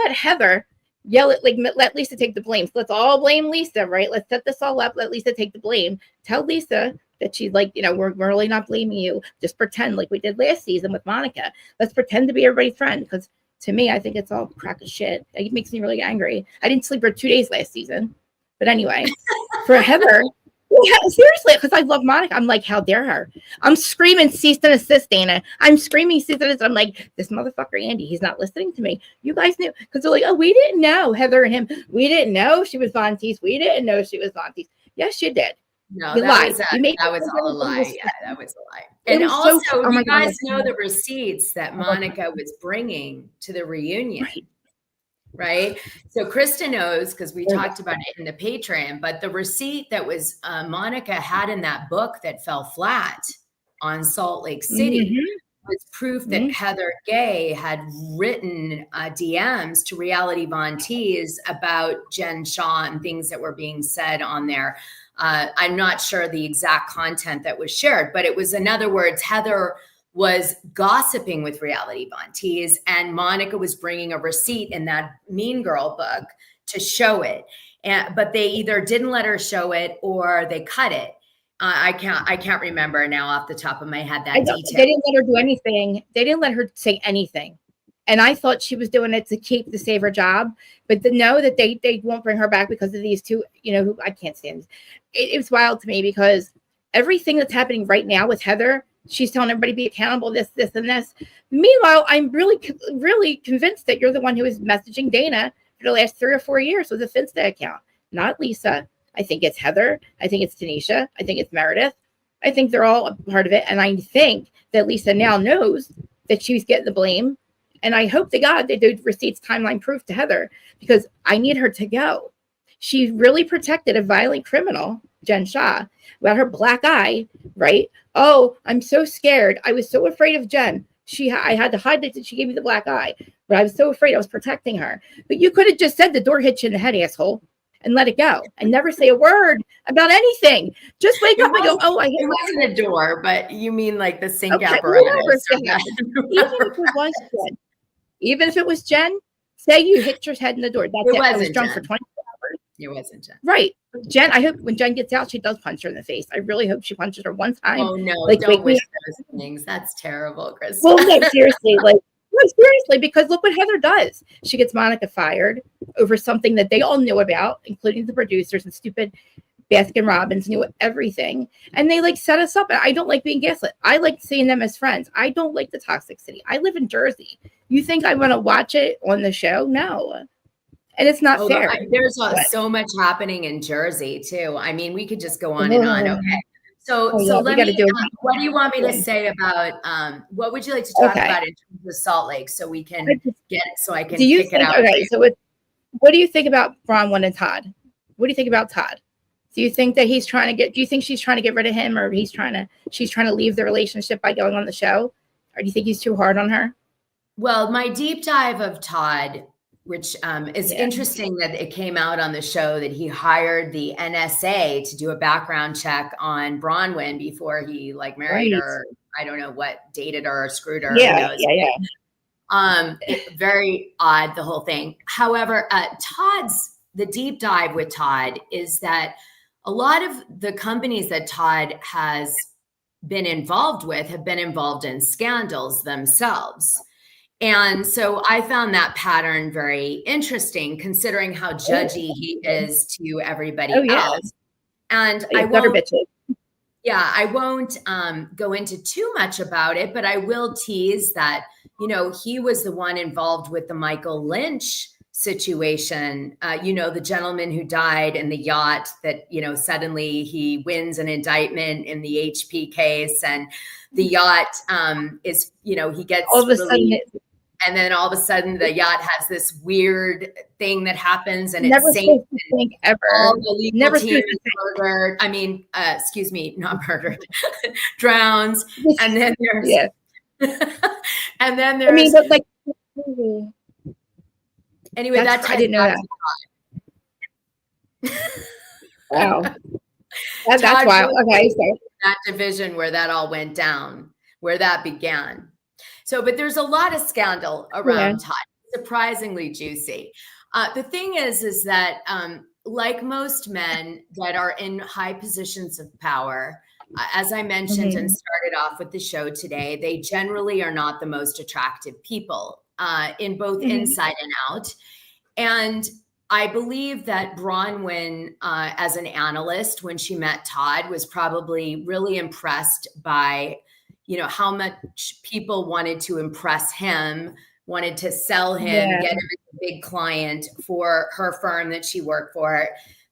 let Heather yell it, like let Lisa take the blame. So let's all blame Lisa, right? Let's set this all up. Let Lisa take the blame. Tell Lisa that she's like, we're really not blaming you. Just pretend like we did last season with Monica. Let's pretend to be everybody's friend because. To me, I think it's all crack of shit. It makes me really angry. I didn't sleep for 2 days last season. But anyway, for Heather, seriously, because I love Monica. I'm like, how dare her? I'm screaming cease and desist, Dana. I'm screaming cease and desist. I'm like, this motherfucker, Andy, he's not listening to me. You guys knew. Because they're like, oh, we didn't know, Heather and him. We didn't know she was Bonteith. We didn't know she was Bonteith. Yes, you did. No, you that was all a lie. Yeah, that was a lie. And also, you guys know the receipts that Monica was bringing to the reunion, right? So Krista knows because we talked about it in the Patreon, but the receipt that was Monica had in that book that fell flat on Salt Lake City was proof that Heather Gay had written DMs to Reality Von Tease about Jen Shaw and things that were being said on there. I'm not sure the exact content that was shared, but it was, in other words, Heather was gossiping with Reality Von Tease and Monica was bringing a receipt in that Mean Girl book to show it. But they either didn't let her show it or they cut it. I can't remember now off the top of my head that detail. They didn't let her do anything. They didn't let her say anything. And I thought she was doing it to save her job, but to know that they won't bring her back because of these two, who I can't stand. It's wild to me because everything that's happening right now with Heather, she's telling everybody to be accountable, this, and this. Meanwhile, I'm really, really convinced that you're the one who is messaging Dana for the last 3 or 4 years with a Finsta account, not Lisa. I think it's Heather. I think it's Tanisha. I think it's Meredith. I think they're all a part of it. And I think that Lisa now knows that she's getting the blame. And I hope to God they do receipts timeline proof to Heather because I need her to go. She really protected a violent criminal, Jen Shaw, about her black eye, right? Oh, I'm so scared. I was so afraid of Jen. I had to hide that she gave me the black eye, but I was so afraid I was protecting her. But you could have just said the door hit you in the head, asshole, and let it go and never say a word about anything. Just wake up and go, oh, I hit it wasn't a door, but you mean like the sink apparatus. Even if it was Jen, say you hit your head in the door. That's it. I was drunk for 24 hours. It wasn't Jen. Right. Jen, I hope when Jen gets out, she does punch her in the face. I really hope she punches her one time. Oh, no. Don't wish those things. That's terrible, Krista. Well, no, seriously. Seriously, because look what Heather does. She gets Monica fired over something that they all knew about, including the producers and stupid Baskin Robbins knew everything. And they set us up. I don't like being gaslit. I like seeing them as friends. I don't like the toxic city. I live in Jersey. You think I want to watch it on the show? No. And it's not fair. There's so much happening in Jersey too. I mean, we could just go on and on. Okay. So let me, what do you want me to say about, what would you like to talk about in terms of Salt Lake so we can I can pick it out? Okay. So what do you think about Bronwyn and Todd? What do you think about Todd? Do you think that do you think she's trying to get rid of him or she's trying to leave the relationship by going on the show? Or do you think he's too hard on her? Well, my deep dive of Todd, which is interesting that it came out on the show that he hired the NSA to do a background check on Bronwyn before he married her, I don't know what, dated her or screwed her. Yeah, who knows? Very odd, the whole thing. However, the deep dive with Todd is that a lot of the companies that Todd has been involved with have been involved in scandals themselves. And so I found that pattern very interesting, considering how judgy he is to everybody else. And I won't go into too much about it, but I will tease that, he was the one involved with the Michael Lynch situation, the gentleman who died in the yacht that, suddenly he wins an indictment in the HP case, and the yacht is, he gets all of a sudden, and then all of a sudden the yacht has this weird thing that happens, and never it's safe. Ever. All the legal team is murdered. Not murdered, drowns. And then there's, and then there's, anyway, I didn't know that. Wow. That's wild. Okay. So that division where that all went down, where that began. So, but there's a lot of scandal around Todd, surprisingly juicy. The thing is that like most men that are in high positions of power, as I mentioned and started off with the show today, they generally are not the most attractive people in both inside and out. And I believe that Bronwyn, as an analyst, when she met Todd, was probably really impressed by how much people wanted to impress him, wanted to sell him, get him a big client for her firm that she worked for,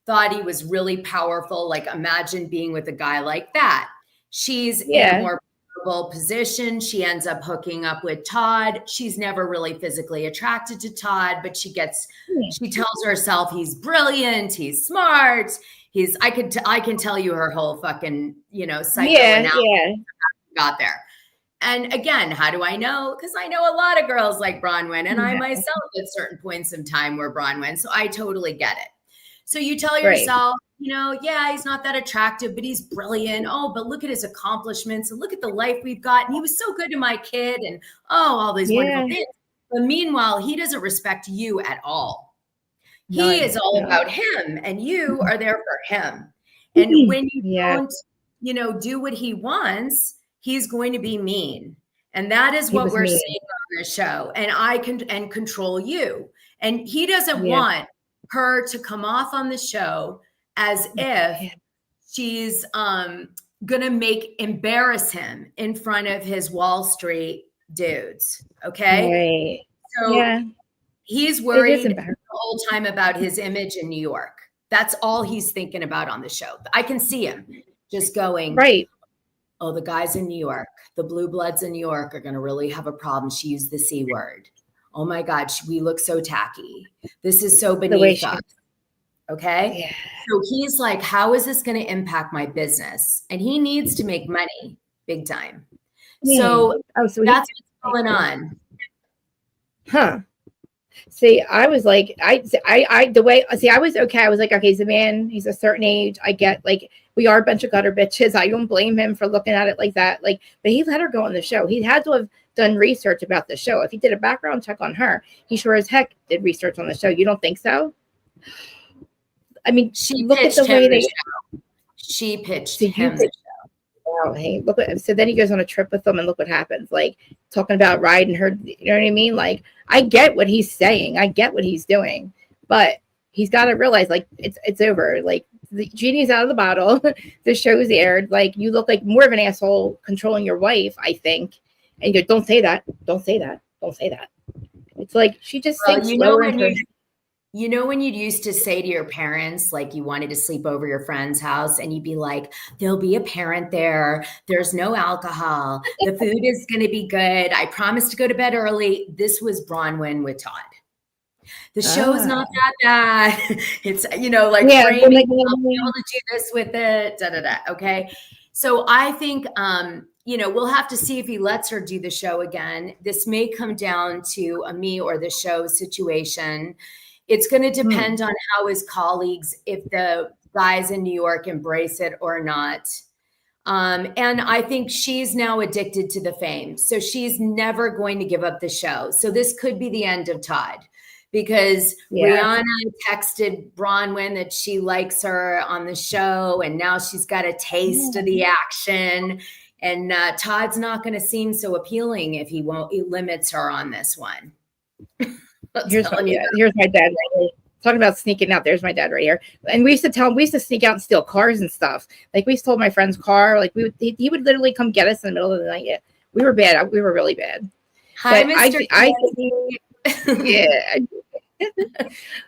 thought he was really powerful. Like, imagine being with a guy like that. She's in a more powerful position. She ends up hooking up with Todd. She's never really physically attracted to Todd, but she tells herself he's brilliant, he's smart, I can tell you her whole fucking, psychoanalysis got there. And again, how do I know? Because I know a lot of girls like Bronwyn, and I myself at certain points in time were Bronwyn. So I totally get it. So you tell yourself, he's not that attractive, but he's brilliant. Oh, but look at his accomplishments and look at the life we've got. And he was so good to my kid, and all these wonderful things. But meanwhile, he doesn't respect you at all. He is all about him, and you are there for him. And when you don't, do what he wants, he's going to be mean. And that is what we're seeing on the show. And control you. And he doesn't want her to come off on the show as if she's going to embarrass him in front of his Wall Street dudes. Okay. So he's worried the whole time about his image in New York. That's all he's thinking about on the show. I can see him just going, oh, the guys in New York, the blue bloods in New York are going to really have a problem. She used the C word. Oh my God, we look so tacky. This is so beneath us. Okay. Yeah. So he's like, how is this going to impact my business? And he needs to make money big time. So that's what's going on. Huh. See, I was like, I was okay. I was like, okay, he's a man. He's a certain age. I get, like, we are a bunch of gutter bitches. I don't blame him for looking at it like that. Like, but he let her go on the show. He had to have done research about the show. If he did a background check on her, he sure as heck did research on the show. You don't think so? I mean, look at the way she pitched him the show. Wow, hey, look what, so then he goes on a trip with them, and look what happens. Like, talking about riding her, you know what I mean? Like, I get what he's saying, I get what he's doing, but he's got to realize, like, it's over. Like, the genie's out of the bottle. The show's aired. Like, you look like more of an asshole controlling your wife, I think. And you go, don't say that. Don't say that. Don't say that. It's like she just thinks when you used to say to your parents, like, you wanted to sleep over your friend's house, and you'd be like, there'll be a parent there. There's no alcohol. The food is going to be good. I promise to go to bed early. This was Bronwyn with Todd. The show's not that bad. It's, framing, I'll be able to do this with it. Okay. So I think, we'll have to see if he lets her do the show again. This may come down to a me or the show situation. It's going to depend on how his colleagues, if the guys in New York embrace it or not. And I think she's now addicted to the fame. So she's never going to give up the show. So this could be the end of Todd, because Rihanna texted Bronwyn that she likes her on the show, and now she's got a taste of the action. And Todd's not going to seem so appealing if he limits her on this one. Here's my dad right here. Talking about sneaking out. There's my dad right here. And we used to sneak out and steal cars and stuff. Like, we stole my friend's car. Like, he would literally come get us in the middle of the night. Yeah, we were bad. We were really bad. Hi, Mr. Yeah.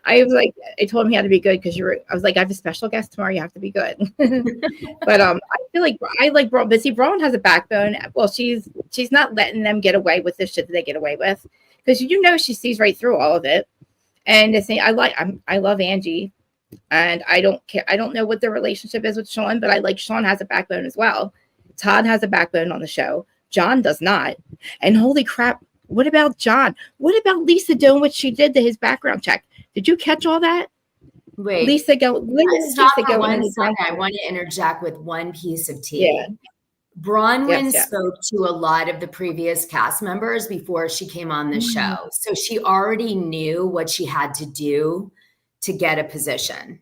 I was like, I told him he had to be good because I was like, I have a special guest tomorrow. You have to be good. But I feel like I like Braun, but see, Braun has a backbone. Well, she's not letting them get away with the shit that they get away with, because she sees right through all of it. And to say, I love Angie, and I don't care. I don't know what their relationship is with Sean, but I like Sean has a backbone as well. Todd has a backbone on the show. John does not. And holy crap, what about John? What about Lisa doing what she did to his background check? Did you catch all that? Wait, Lisa go. Stop for 1 second. I want to interject with one piece of tea. Yeah. Bronwyn spoke to a lot of the previous cast members before she came on the show. So she already knew what she had to do to get a position.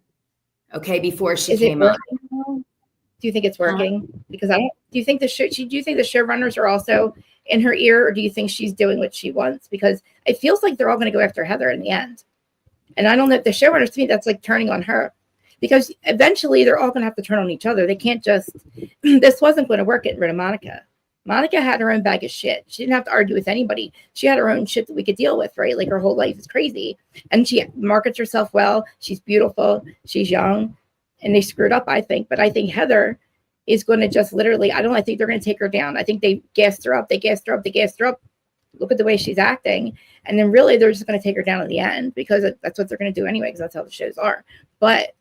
Okay, before she came on. Do you think it's working? Because do you think the showrunners are also in her ear, or do you think she's doing what she wants? Because it feels like they're all going to go after Heather in the end. And I don't know if the showrunners, to me, that's like turning on her. Because eventually they're all going to have to turn on each other. They can't just, this wasn't going to work getting rid of Monica. Monica had her own bag of shit. She didn't have to argue with anybody. She had her own shit that we could deal with, right? Like, her whole life is crazy. And she markets herself well. She's beautiful. She's young. And they screwed up, I think. But I think Heather is going to just literally, I think they're going to take her down. I think they gassed her up. They gassed her up. Look at the way she's acting. And then really they're just going to take her down at the end, because that's what they're going to do anyway, because that's how the shows are. But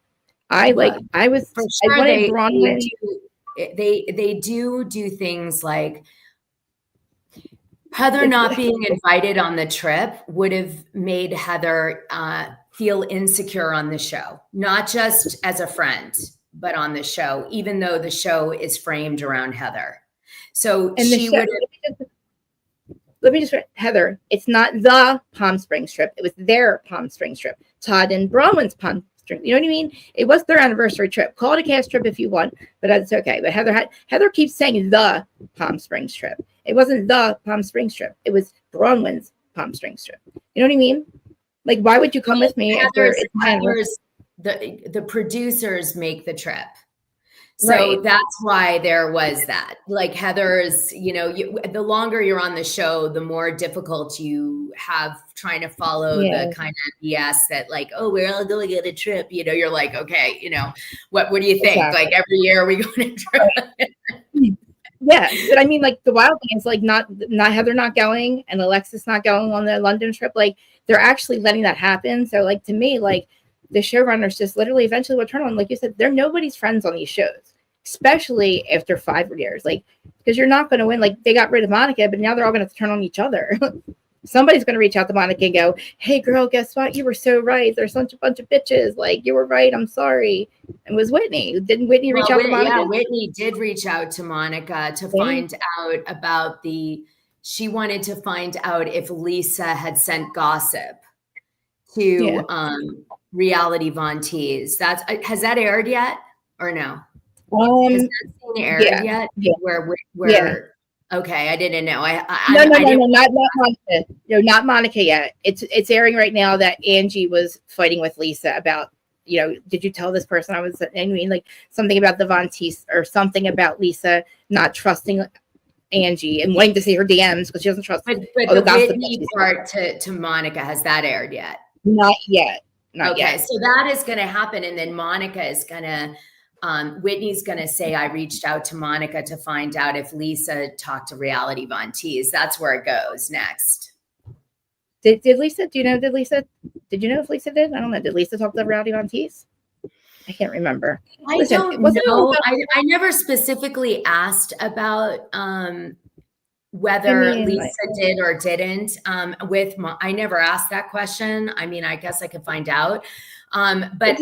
I wanted Bronwyn. They do things like Heather not being invited on the trip would have made Heather feel insecure on the show, not just as a friend, but on the show, even though the show is framed around Heather. So she would have. Let me just, Heather, it's not the Palm Springs trip. It was their Palm Springs trip. Todd and Bronwyn's Palm Springs. You know what I mean? It was their anniversary trip. Call it a cast trip if you want, but that's okay. But Heather keeps saying the Palm Springs trip. It wasn't the Palm Springs trip. It was Bronwyn's Palm Springs trip. You know what I mean? Like, why would you come with me? The producers make the trip. So that's why there was that. Like, Heather's, the longer you're on the show, the more difficult you have trying to follow the kind of BS that, like, oh, we're all going on a trip. You're like, okay, what do you think? Exactly. Like, every year are we going on a trip? Yeah, but I mean, like, the wild thing is, like, not Heather not going and Alexis not going on the London trip. Like, they're actually letting that happen. So, like, to me, like, the showrunners just literally eventually will turn on. Like you said, they're nobody's friends on these shows, especially after 5 years. Like, because you're not going to win. Like, they got rid of Monica, but now they're all going to turn on each other. Somebody's going to reach out to Monica and go, hey, girl, guess what? You were so right. There's such a bunch of bitches. Like, you were right. I'm sorry. And it was Whitney. Didn't Whitney reach out to Monica? Yeah, Whitney did reach out to Monica to find out about she wanted to find out if Lisa had sent gossip to Reality Von Tease. Has that aired yet or no? Has that scene aired yet? Yeah. Where okay, I didn't know. No, not Monica. No, not Monica yet. It's airing right now that Angie was fighting with Lisa about, did you tell this person like something about the Von Teese, or something about Lisa not trusting Angie and wanting to see her DMs because she doesn't trust. But the Whitney part to Monica, has that aired yet? Not yet. Okay, so that is going to happen, and then Monica is going to. Whitney's going to say, I reached out to Monica to find out if Lisa talked to Reality Von Teese. That's where it goes next. Did Lisa, did you know if Lisa did? I don't know. Did Lisa talk to Reality Von Teese? I can't remember. I don't know. I never specifically asked about whether Lisa did or didn't. I never asked that question. I mean, I guess I could find out. But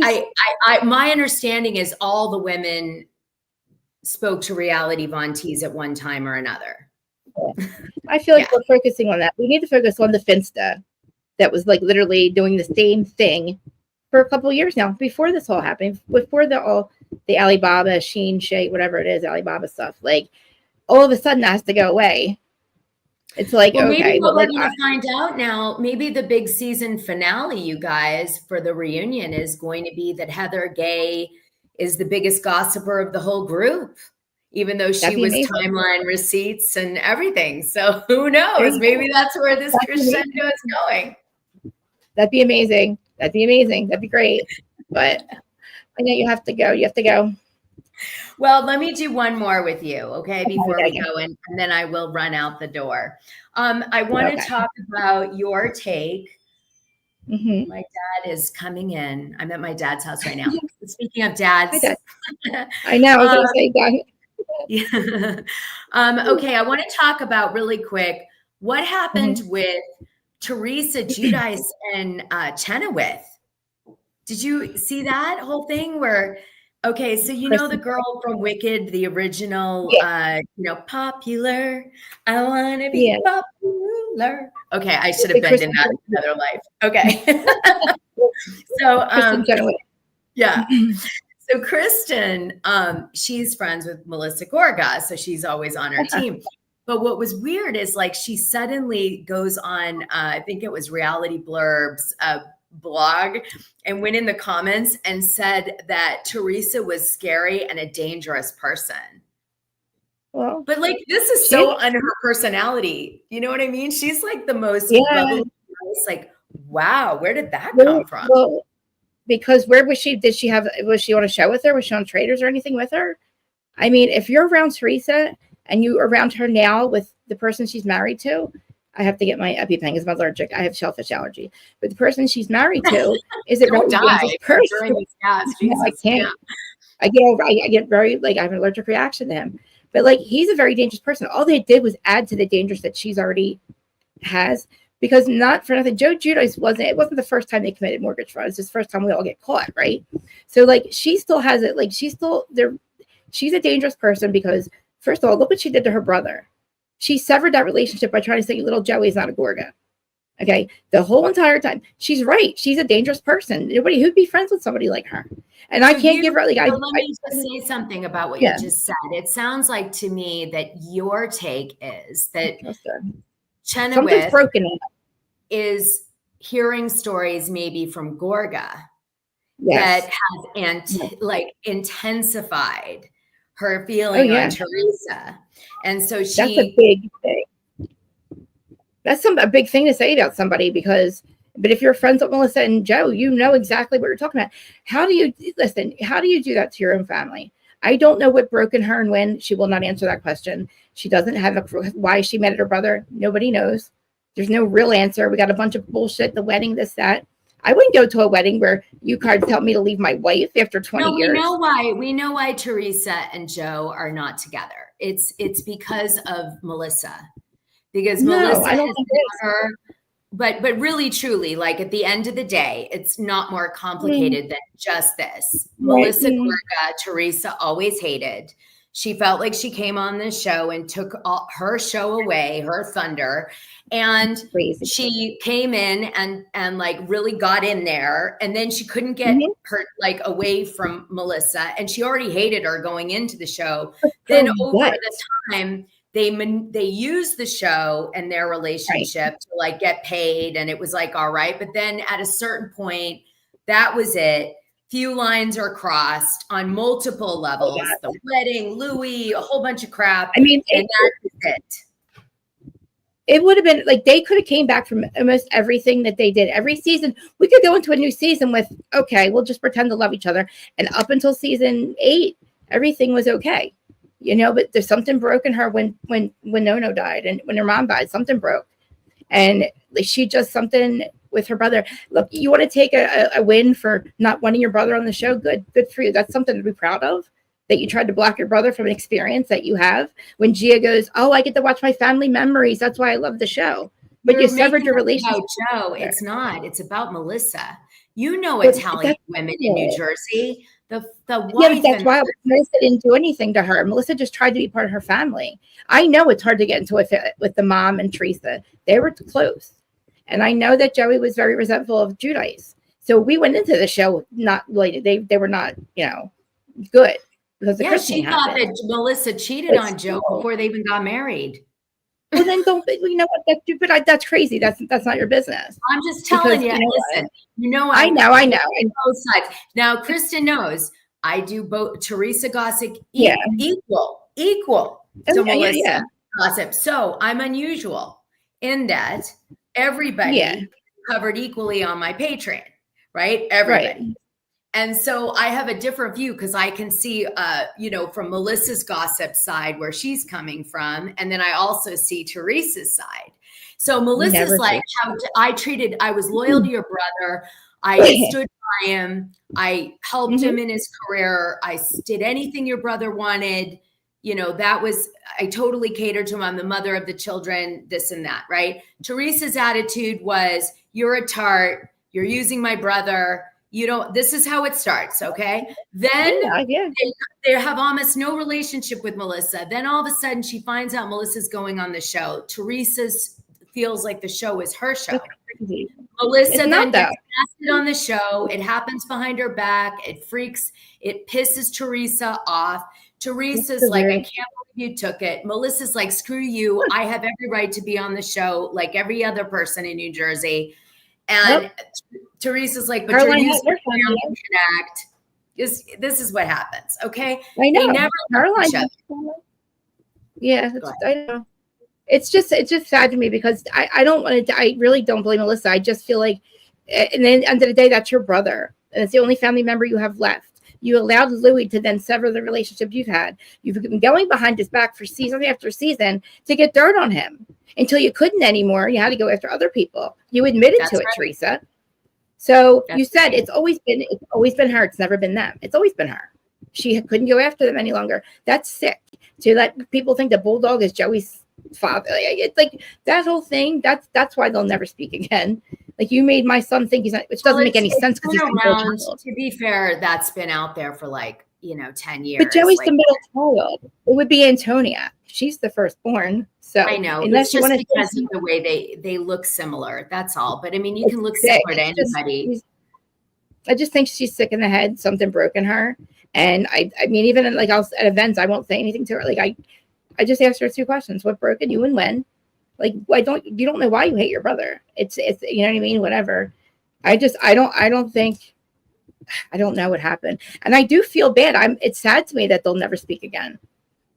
my understanding is all the women spoke to reality Von Teese at one time or another. I feel like we're focusing on that. We need to focus on the Finsta that was like literally doing the same thing for a couple of years now, before this all happened, before the Alibaba, Sheen, Shay, whatever it is, Alibaba stuff. Like all of a sudden that has to go away. It's like, well, okay, maybe what like, we're going to find out now, maybe the big season finale, you guys, for the reunion is going to be that Heather Gay is the biggest gossiper of the whole group, even though she was amazing. timeline receipts and everything. So who knows? Maybe that's where this crescendo is going. That'd be amazing. That'd be amazing. That'd be great. But I know you have to go. You have to go. Well, let me do one more with you, okay, before we go, and then I will run out the door. I want to talk about your take. Mm-hmm. My dad is coming in. I'm at my dad's house right now. Speaking of dads. Dad. I know. I was going to say that. Yeah. Okay, I want to talk about really quick what happened with Teresa Giudice and Chenoweth. Did you see that whole thing where, okay, so you know the girl from Wicked, the original, popular. I want to be popular. Okay, I should have been in that another life. Okay. So, yeah. So Kristen, she's friends with Melissa Gorga, so she's always on her team. But what was weird is like she suddenly goes on, I think it was Reality Blurb's blog, and went in the comments and said that Teresa was scary and a dangerous person. Well, but like this is so under her personality. You know what I mean? She's like the most bubbly, like, wow, where did that come from? Well, because where was she? Was she on a show with her? Was she on Traders or anything with her? I mean, if you're around Teresa and you around her now with the person she's married to, I have to get my EpiPen because I'm allergic. I have shellfish allergy. But the person she's married to is a very dangerous person. I can't. I get very, like, I have an allergic reaction to him. But like, he's a very dangerous person. All they did was add to the dangers that she's already has. Because not for nothing, Joe Giudice it wasn't the first time they committed mortgage fraud. It's the first time we all get caught, right? So like, she still has it. Like, she's a dangerous person because, first of all, look what she did to her brother. She severed that relationship by trying to say little Joey's not a Gorga. Okay. The whole entire time. She's right. She's a dangerous person. Nobody who'd be friends with somebody like her. And I can't give her, like, let me just say something about what you just said. It sounds like to me that your take is that Chenoweth is hearing stories maybe from Gorga that has intensified her feeling on Teresa. And so that's a big thing. That's a big thing to say about somebody but if you're friends with Melissa and Joe, you know exactly what you're talking about. How do you do that to your own family? I don't know what broke in her and when. She will not answer that question. She doesn't have why she met her brother. Nobody knows. There's no real answer. We got a bunch of bullshit, the wedding, this, that. I wouldn't go to a wedding where you cards tell me to leave my wife after 20 years. We know why Teresa and Joe are not together. It's because of Melissa. Because Melissa has her, but really truly, like at the end of the day, it's not more complicated than just this. Melissa Gorga, Teresa always hated. She felt like she came on this show and took her show away, her thunder. And she came in and like really got in there, and then she couldn't get her like away from Melissa, and she already hated her going into the show. Then over the time, they used the show and their relationship to like get paid, and it was like all right. But then at a certain point, that was it. Few lines are crossed on multiple levels. The wedding, Louis, a whole bunch of crap. I mean, and that is it. It would have been like they could have came back from almost everything that they did every season. We could go into a new season with, okay, we'll just pretend to love each other. And up until season 8, everything was okay. You know, but there's something broke in her when Nono died and when her mom died, something broke. And she just something with her brother. Look, you want to take a win for not wanting your brother on the show? Good for you. That's something to be proud of. That you tried to block your brother from an experience that you have. When Gia goes, oh, I get to watch my family memories. That's why I love the show. But you severed your relationship. Joe, it's not. It's about Melissa. You know Italian women in New Jersey. The Yeah, wife but that's and why Melissa didn't do anything to her. Melissa just tried to be part of her family. I know it's hard to get into it with the mom and Teresa. They were close. And I know that Joey was very resentful of Judice. So we went into the show not really, they were not, good because the she Christine thought happened. that Melissa cheated on Joe before they even got married. Well, then don't, you know what, that's crazy. That's not your business. I'm just telling you, listen, I know. Both sides. Now, Krista knows I do both Teresa gossip equal to Melissa gossip. So I'm unusual in that everybody covered equally on my Patreon, right? Everybody. Right. And so I have a different view because I can see, from Melissa's gossip side where she's coming from. And then I also see Teresa's side. So Melissa's like, how I was loyal to your brother. I stood by him. I helped him in his career. I did anything your brother wanted. I totally catered to him. I'm the mother of the children, this and that, right? Teresa's attitude was, you're a tart. You're using my brother. This is how it starts. Okay. Then they have almost no relationship with Melissa. Then all of a sudden she finds out Melissa's going on the show. Teresa's feels like the show is her show. Melissa then gets casted on the show. It happens behind her back. It pisses Teresa off. Teresa's like, I can't believe you took it. Melissa's like, screw you. I have every right to be on the show like every other person in New Jersey. And Teresa's like, but you're using Family Connect. This is what happens. Okay. I know. They never Caroline. Yeah, I know. It's just sad to me because I don't want to. I really don't blame Melissa. I just feel like, and then at the end of the day, that's your brother, and it's the only family member you have left. You allowed Louis to then sever the relationship you've had. You've been going behind his back for season after season to get dirt on him until you couldn't anymore. You had to go after other people. You admitted to it, Teresa. So you said it's always been her. It's never been them. It's always been her. She couldn't go after them any longer. That's sick to let people think that Bulldog is Joey's father. It's like that whole thing. That's why they'll never speak again. Like, you made my son think he's not, which doesn't make any sense because he's around. To be fair, that's been out there for 10 years. But Joey's the middle child. It would be Antonia. She's the firstborn. So I know. It's just because of the way they look similar. That's all. But I mean, you can look similar to anybody. I just think she's sick in the head. Something broke in her. And I mean, even at events, I won't say anything to her. Like, I just asked her 2 questions: what broke in you and when? Like, you don't know why you hate your brother. It's you know what I mean? Whatever. I don't know what happened. And I do feel bad. It's sad to me that they'll never speak again.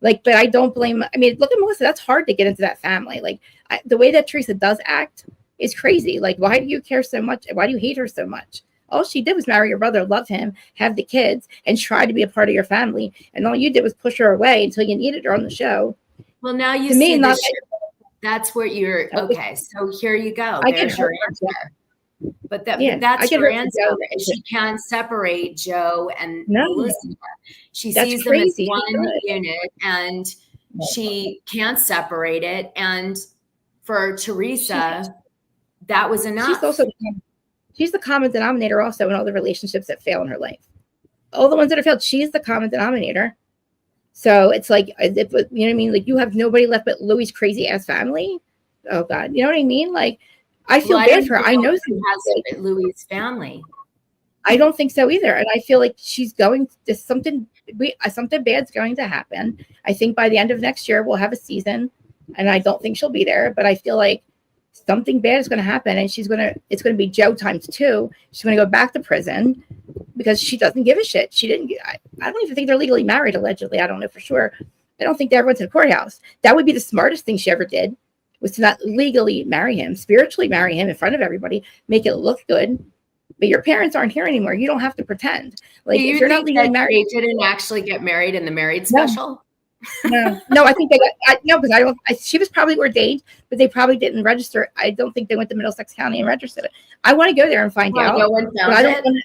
Like, but I don't blame. I mean, look at Melissa. That's hard to get into that family. Like, the way that Teresa does act is crazy. Like, why do you care so much? Why do you hate her so much? All she did was marry your brother, love him, have the kids, and try to be a part of your family. And all you did was push her away until you needed her on the show. Well, now you see that's what you're okay. So here you go. There's your answer. But that's her answer. She can't separate Joe and Melissa. She sees them as one unit, and she can't separate it. And for Teresa, that was enough. She's the common denominator also in all the relationships that fail in her life. All the ones that have failed, she's the common denominator. So it's like, you know what I mean? Like, you have nobody left but Louis' crazy ass family. Oh God. You know what I mean? Like, I feel bad for her. I know she has Louis' family. I don't think so either. And I feel like she's going to something bad's going to happen. I think by the end of next year, we'll have a season, and I don't think she'll be there, but I feel like something bad is going to happen, and it's going to be Joe times 2. She's going to go back to prison because she doesn't give a shit. I don't even think they're legally married, allegedly. I don't know for sure. I don't think they ever went to the courthouse. That would be the smartest thing she ever did, was to not legally marry him, spiritually marry him in front of everybody, make it look good. But your parents aren't here anymore. You don't have to pretend. Like, if you're not legally married, they didn't actually get married in the married special. No, I think they got because she was probably ordained, but they probably didn't register. I don't think they went to Middlesex County and registered it. I want to go there and find out. No one found it.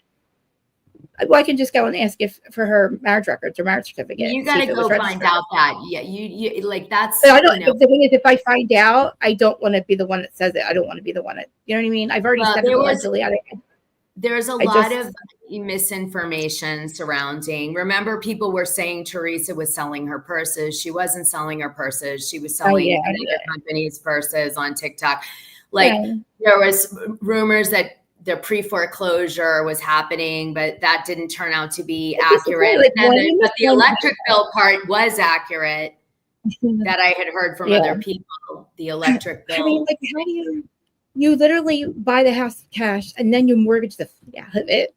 Well, I can just go and ask for her marriage records or marriage certificate. You got to go find out that. Yeah, you like that's. But I don't. The thing is, if I find out, I don't want to be the one that says it. I don't want to be the one that. You know what I mean? I've already said it allegedly. There's a lot of misinformation surrounding. Remember, people were saying Teresa was selling her purses. She wasn't selling her purses. She was selling another company's purses on TikTok. Like there was rumors that the pre-foreclosure was happening, but that didn't turn out to be accurate. But the electric bill part was accurate that I had heard from other people. The electric bill. I mean, like, how do you literally buy the house cash and then you mortgage the out of it,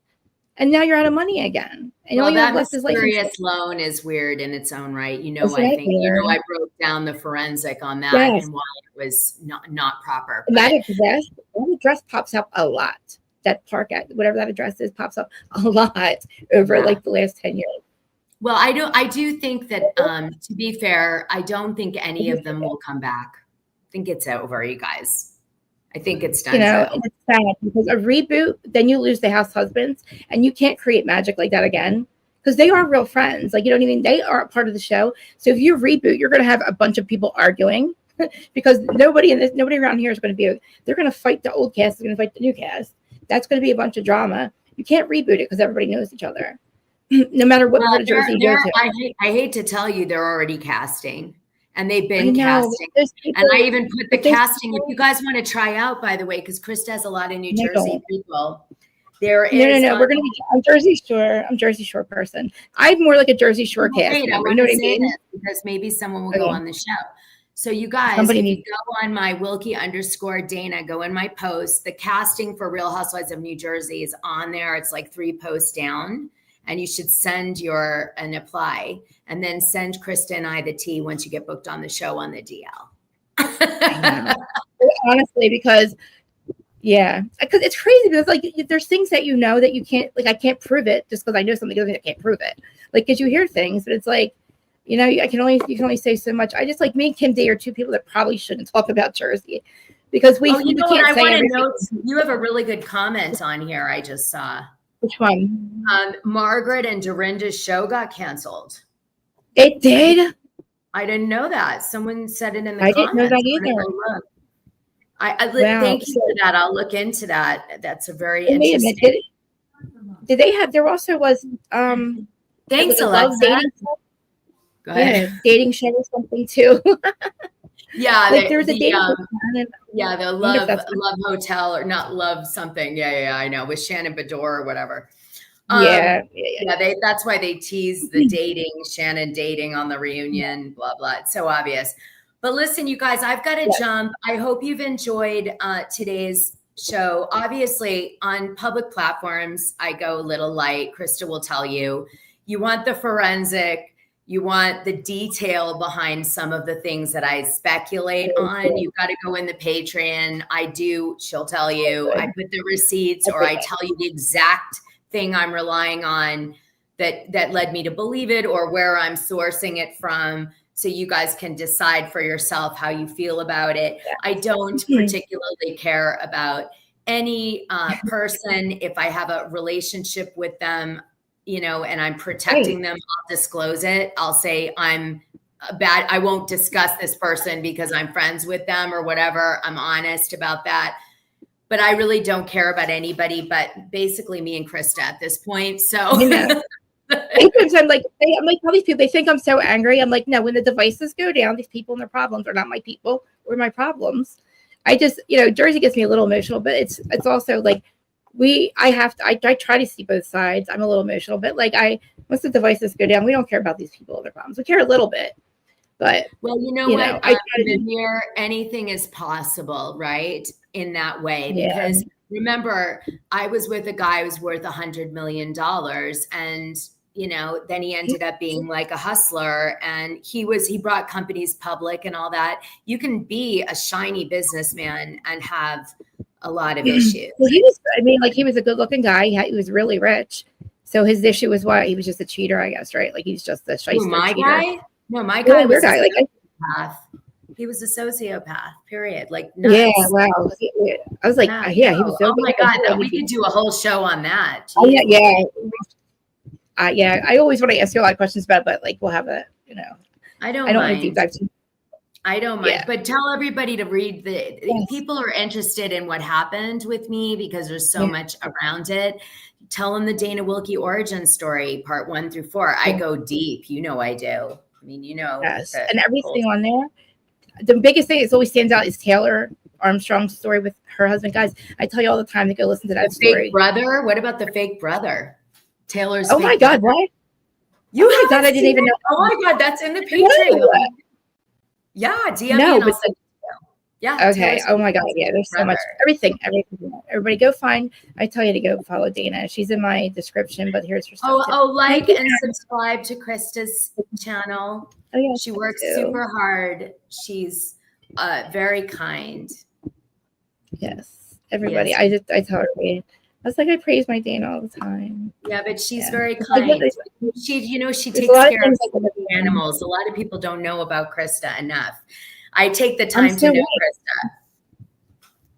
and now you're out of money again. And all you have left is like mysterious loan is weird in its own right. You know, I think I broke down the forensic on that and why it was not proper. And that address pops up a lot. That park at whatever that address is pops up a lot over like the last 10 years. Well, I do think that to be fair, I don't think any of them will come back. I think it's over, you guys. I think it's done. You know, it's sad because a reboot, then you lose the house husbands, and you can't create magic like that again because they are real friends. Like, you know what I mean? They are a part of the show. So if you reboot, you're going to have a bunch of people arguing because nobody around here is going to be. They're going to fight the old cast. They're going to fight the new cast. That's going to be a bunch of drama. You can't reboot it because everybody knows each other, no matter what part of Jersey you go to. I hate to tell you, they're already casting. And they've been casting. And I even put the casting. If you guys want to try out, by the way, because Krista has a lot of New Jersey people. There is. No. We're going to be. I'm Jersey Shore. I'm Jersey Shore person. I'm more like a Jersey Shore cast. You know what I mean? Because maybe someone will go on the show. So you guys, if you go on my Wilkey_Dana, go in my post. The casting for Real Housewives of New Jersey is on there. It's like 3 posts down. And you should send and apply, and then send Krista and I the tea once you get booked on the show on the DL. Honestly, because it's crazy because like there's things that you know that you can't, like I can't prove it just because I know something doesn't mean I can't prove it. Like because you hear things, but it's like, you know, you can only say so much. I just like me and Kim Day are two people that probably shouldn't talk about Jersey because we can't say everything. You have a really good comment on here. I just saw. Which one? Margaret and Dorinda's show got canceled. It did? I didn't know that. Someone said it in the comments. I didn't know that either. Thank you for that. I'll look into that. That's a very interesting. Did they have? There also was. Thanks, Alexa. Go ahead. Yeah, dating show or something too. Yeah, like there was a dating. The love hotel or not love something. Yeah, I know with Shannon Bedore or whatever. That's why they tease the dating, Shannon dating on the reunion, blah blah. It's so obvious. But listen, you guys, I've got to jump. I hope you've enjoyed today's show. Obviously, on public platforms, I go a little light. Krista will tell you. You want the forensic. You want the detail behind some of the things that I speculate on. You've got to go in the Patreon. I do. She'll tell you. I put the receipts or I tell you the exact thing I'm relying on that led me to believe it or where I'm sourcing it from. So you guys can decide for yourself how you feel about it. I don't particularly care about any person. If I have a relationship with them, you know, and I'm protecting them, I'll disclose it. I'll say I won't discuss this person because I'm friends with them or whatever. I'm honest about that. But I really don't care about anybody but basically me and Krista at this point. So sometimes I'm like all these people, they think I'm so angry. I'm like, no, when the devices go down, these people and their problems are not my people or my problems. I just, you know, Jersey gets me a little emotional, but it's also like, I try to see both sides. I'm a little emotional, but like once the devices go down, we don't care about these people and their problems. We care a little bit, but well, you know what? Here, anything is possible, right? In that way, because remember, I was with a guy who's worth $100 million, and you know, then he ended up being like a hustler, and he brought companies public and all that. You can be a shiny businessman and have a lot of issues. Well, he was a good-looking guy. He was really rich. So his issue was what? He was just a cheater, I guess, right? Like he's just a shyster cheater. Guy? No, my guy was a sociopath. He was a sociopath, period. Like nuts. Yeah, wow. I was like, he was so oh my God, we could do a whole show on that. I always want to ask you a lot of questions about it, but like we'll have a, you know. I don't want to deep dive too. I don't mind, but tell everybody to read people are interested in what happened with me because there's so much around it. Tell them the Dana Wilkey origin story, part 1 through 4. I go deep. You know, I do. I mean, you know, and everything on there. The biggest thing that always stands out is Taylor Armstrong's story with her husband. Guys, I tell you all the time to go listen to that story. Fake brother? What about the fake brother? Taylor's Oh my God, what? You oh my God, I didn't even know. Oh my God, that's in the Patreon. Yeah, DM me and I'll send it to you. Yeah. Okay. Oh my God. Yeah, there's so much. Everything. Everybody go find. I tell you to go follow Dana. She's in my description, but here's her stuff. Like and subscribe to Krista's channel. Oh yeah. She works super hard. She's very kind. Yes. Everybody. Yes. I tell her. I was like, I praise my Dana all the time. Yeah, but she's very kind. She takes care of animals. A lot of people don't know about Krista enough. I take the time to know Krista.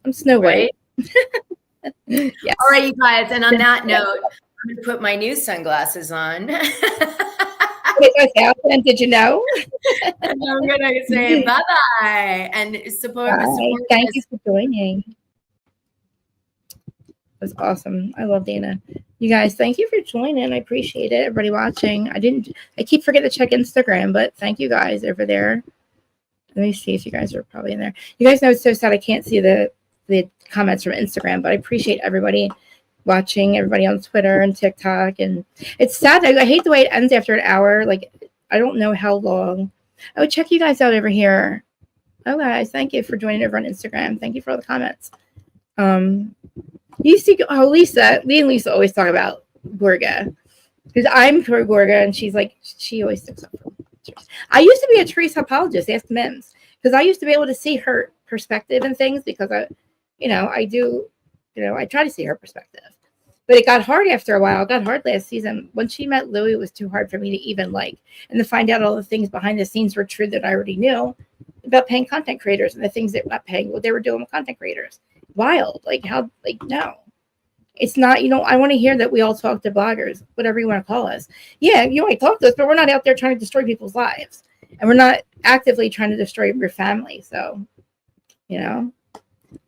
I'm Snow White. Right? Yes. All right, you guys. And on that note, I'm going to put my new sunglasses on. Did you know? And I'm going to say bye-bye. And support. Thank you for joining. It was awesome. I love Dana. You guys, thank you for joining. I appreciate it. Everybody watching. I keep forgetting to check Instagram, but thank you guys over there. Let me see if you guys are probably in there. You guys know it's so sad I can't see the comments from Instagram, but I appreciate everybody watching, everybody on Twitter and TikTok. And it's sad. I hate the way it ends after an hour. Like, I don't know how long. Oh, check you guys out over here. Oh, guys, thank you for joining over on Instagram. Thank you for all the comments. You see, Lisa, me and Lisa always talk about Gorga because I'm pro Gorga, and she's like, she always sticks up for me. I used to be a Teresa apologist, ask Mims, because I used to be able to see her perspective and things because I try to see her perspective. But it got hard after a while. It got hard last season. When she met Louis, it was too hard for me to even like, and to find out all the things behind the scenes were true that I already knew about paying content creators and the things that were not paying, what they were doing with content creators. Wild. No. It's not, I want to hear that we all talk to bloggers, whatever you want to call us. Yeah, you might talk to us, but we're not out there trying to destroy people's lives. And we're not actively trying to destroy your family. So,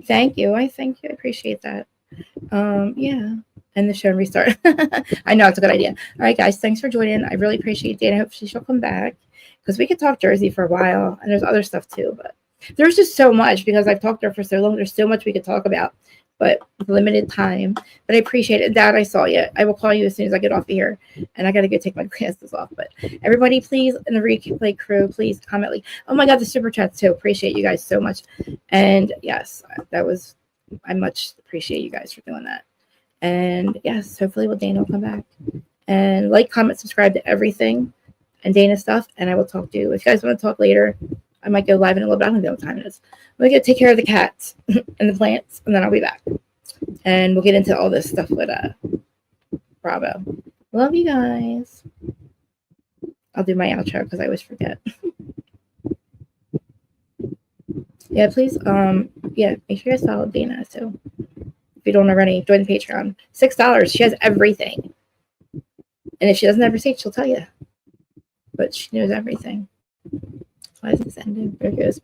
thank you. I appreciate that. Yeah. And the show restart. I know it's a good idea. All right, guys. Thanks for joining. I really appreciate Dana. Hopefully she'll come back because we could talk Jersey for a while. And there's other stuff too, but there's just so much because I've talked to her for so long. There's so much we could talk about, but limited time. But I appreciate it. Dad, I saw you. I will call you as soon as I get off of here. And I got to go take my glasses off. But everybody, please, in the replay crew, please comment. Like, oh my God, the super chats too. Appreciate you guys so much. And yes, I much appreciate you guys for doing that. And yes, hopefully Dana will come back. And like, comment, subscribe to everything and Dana stuff. And I will talk to you. If you guys want to talk later, I might go live in a little bit. I don't know what time it is. I'm going to take care of the cats and the plants, and then I'll be back. And we'll get into all this stuff with Bravo. Love you guys. I'll do my outro because I always forget. Yeah, please. Yeah, make sure you follow Dana. So if you don't already, join the Patreon. $6. She has everything. And if she doesn't have receipts, she'll tell you. But she knows everything. Why is this ending? There it goes.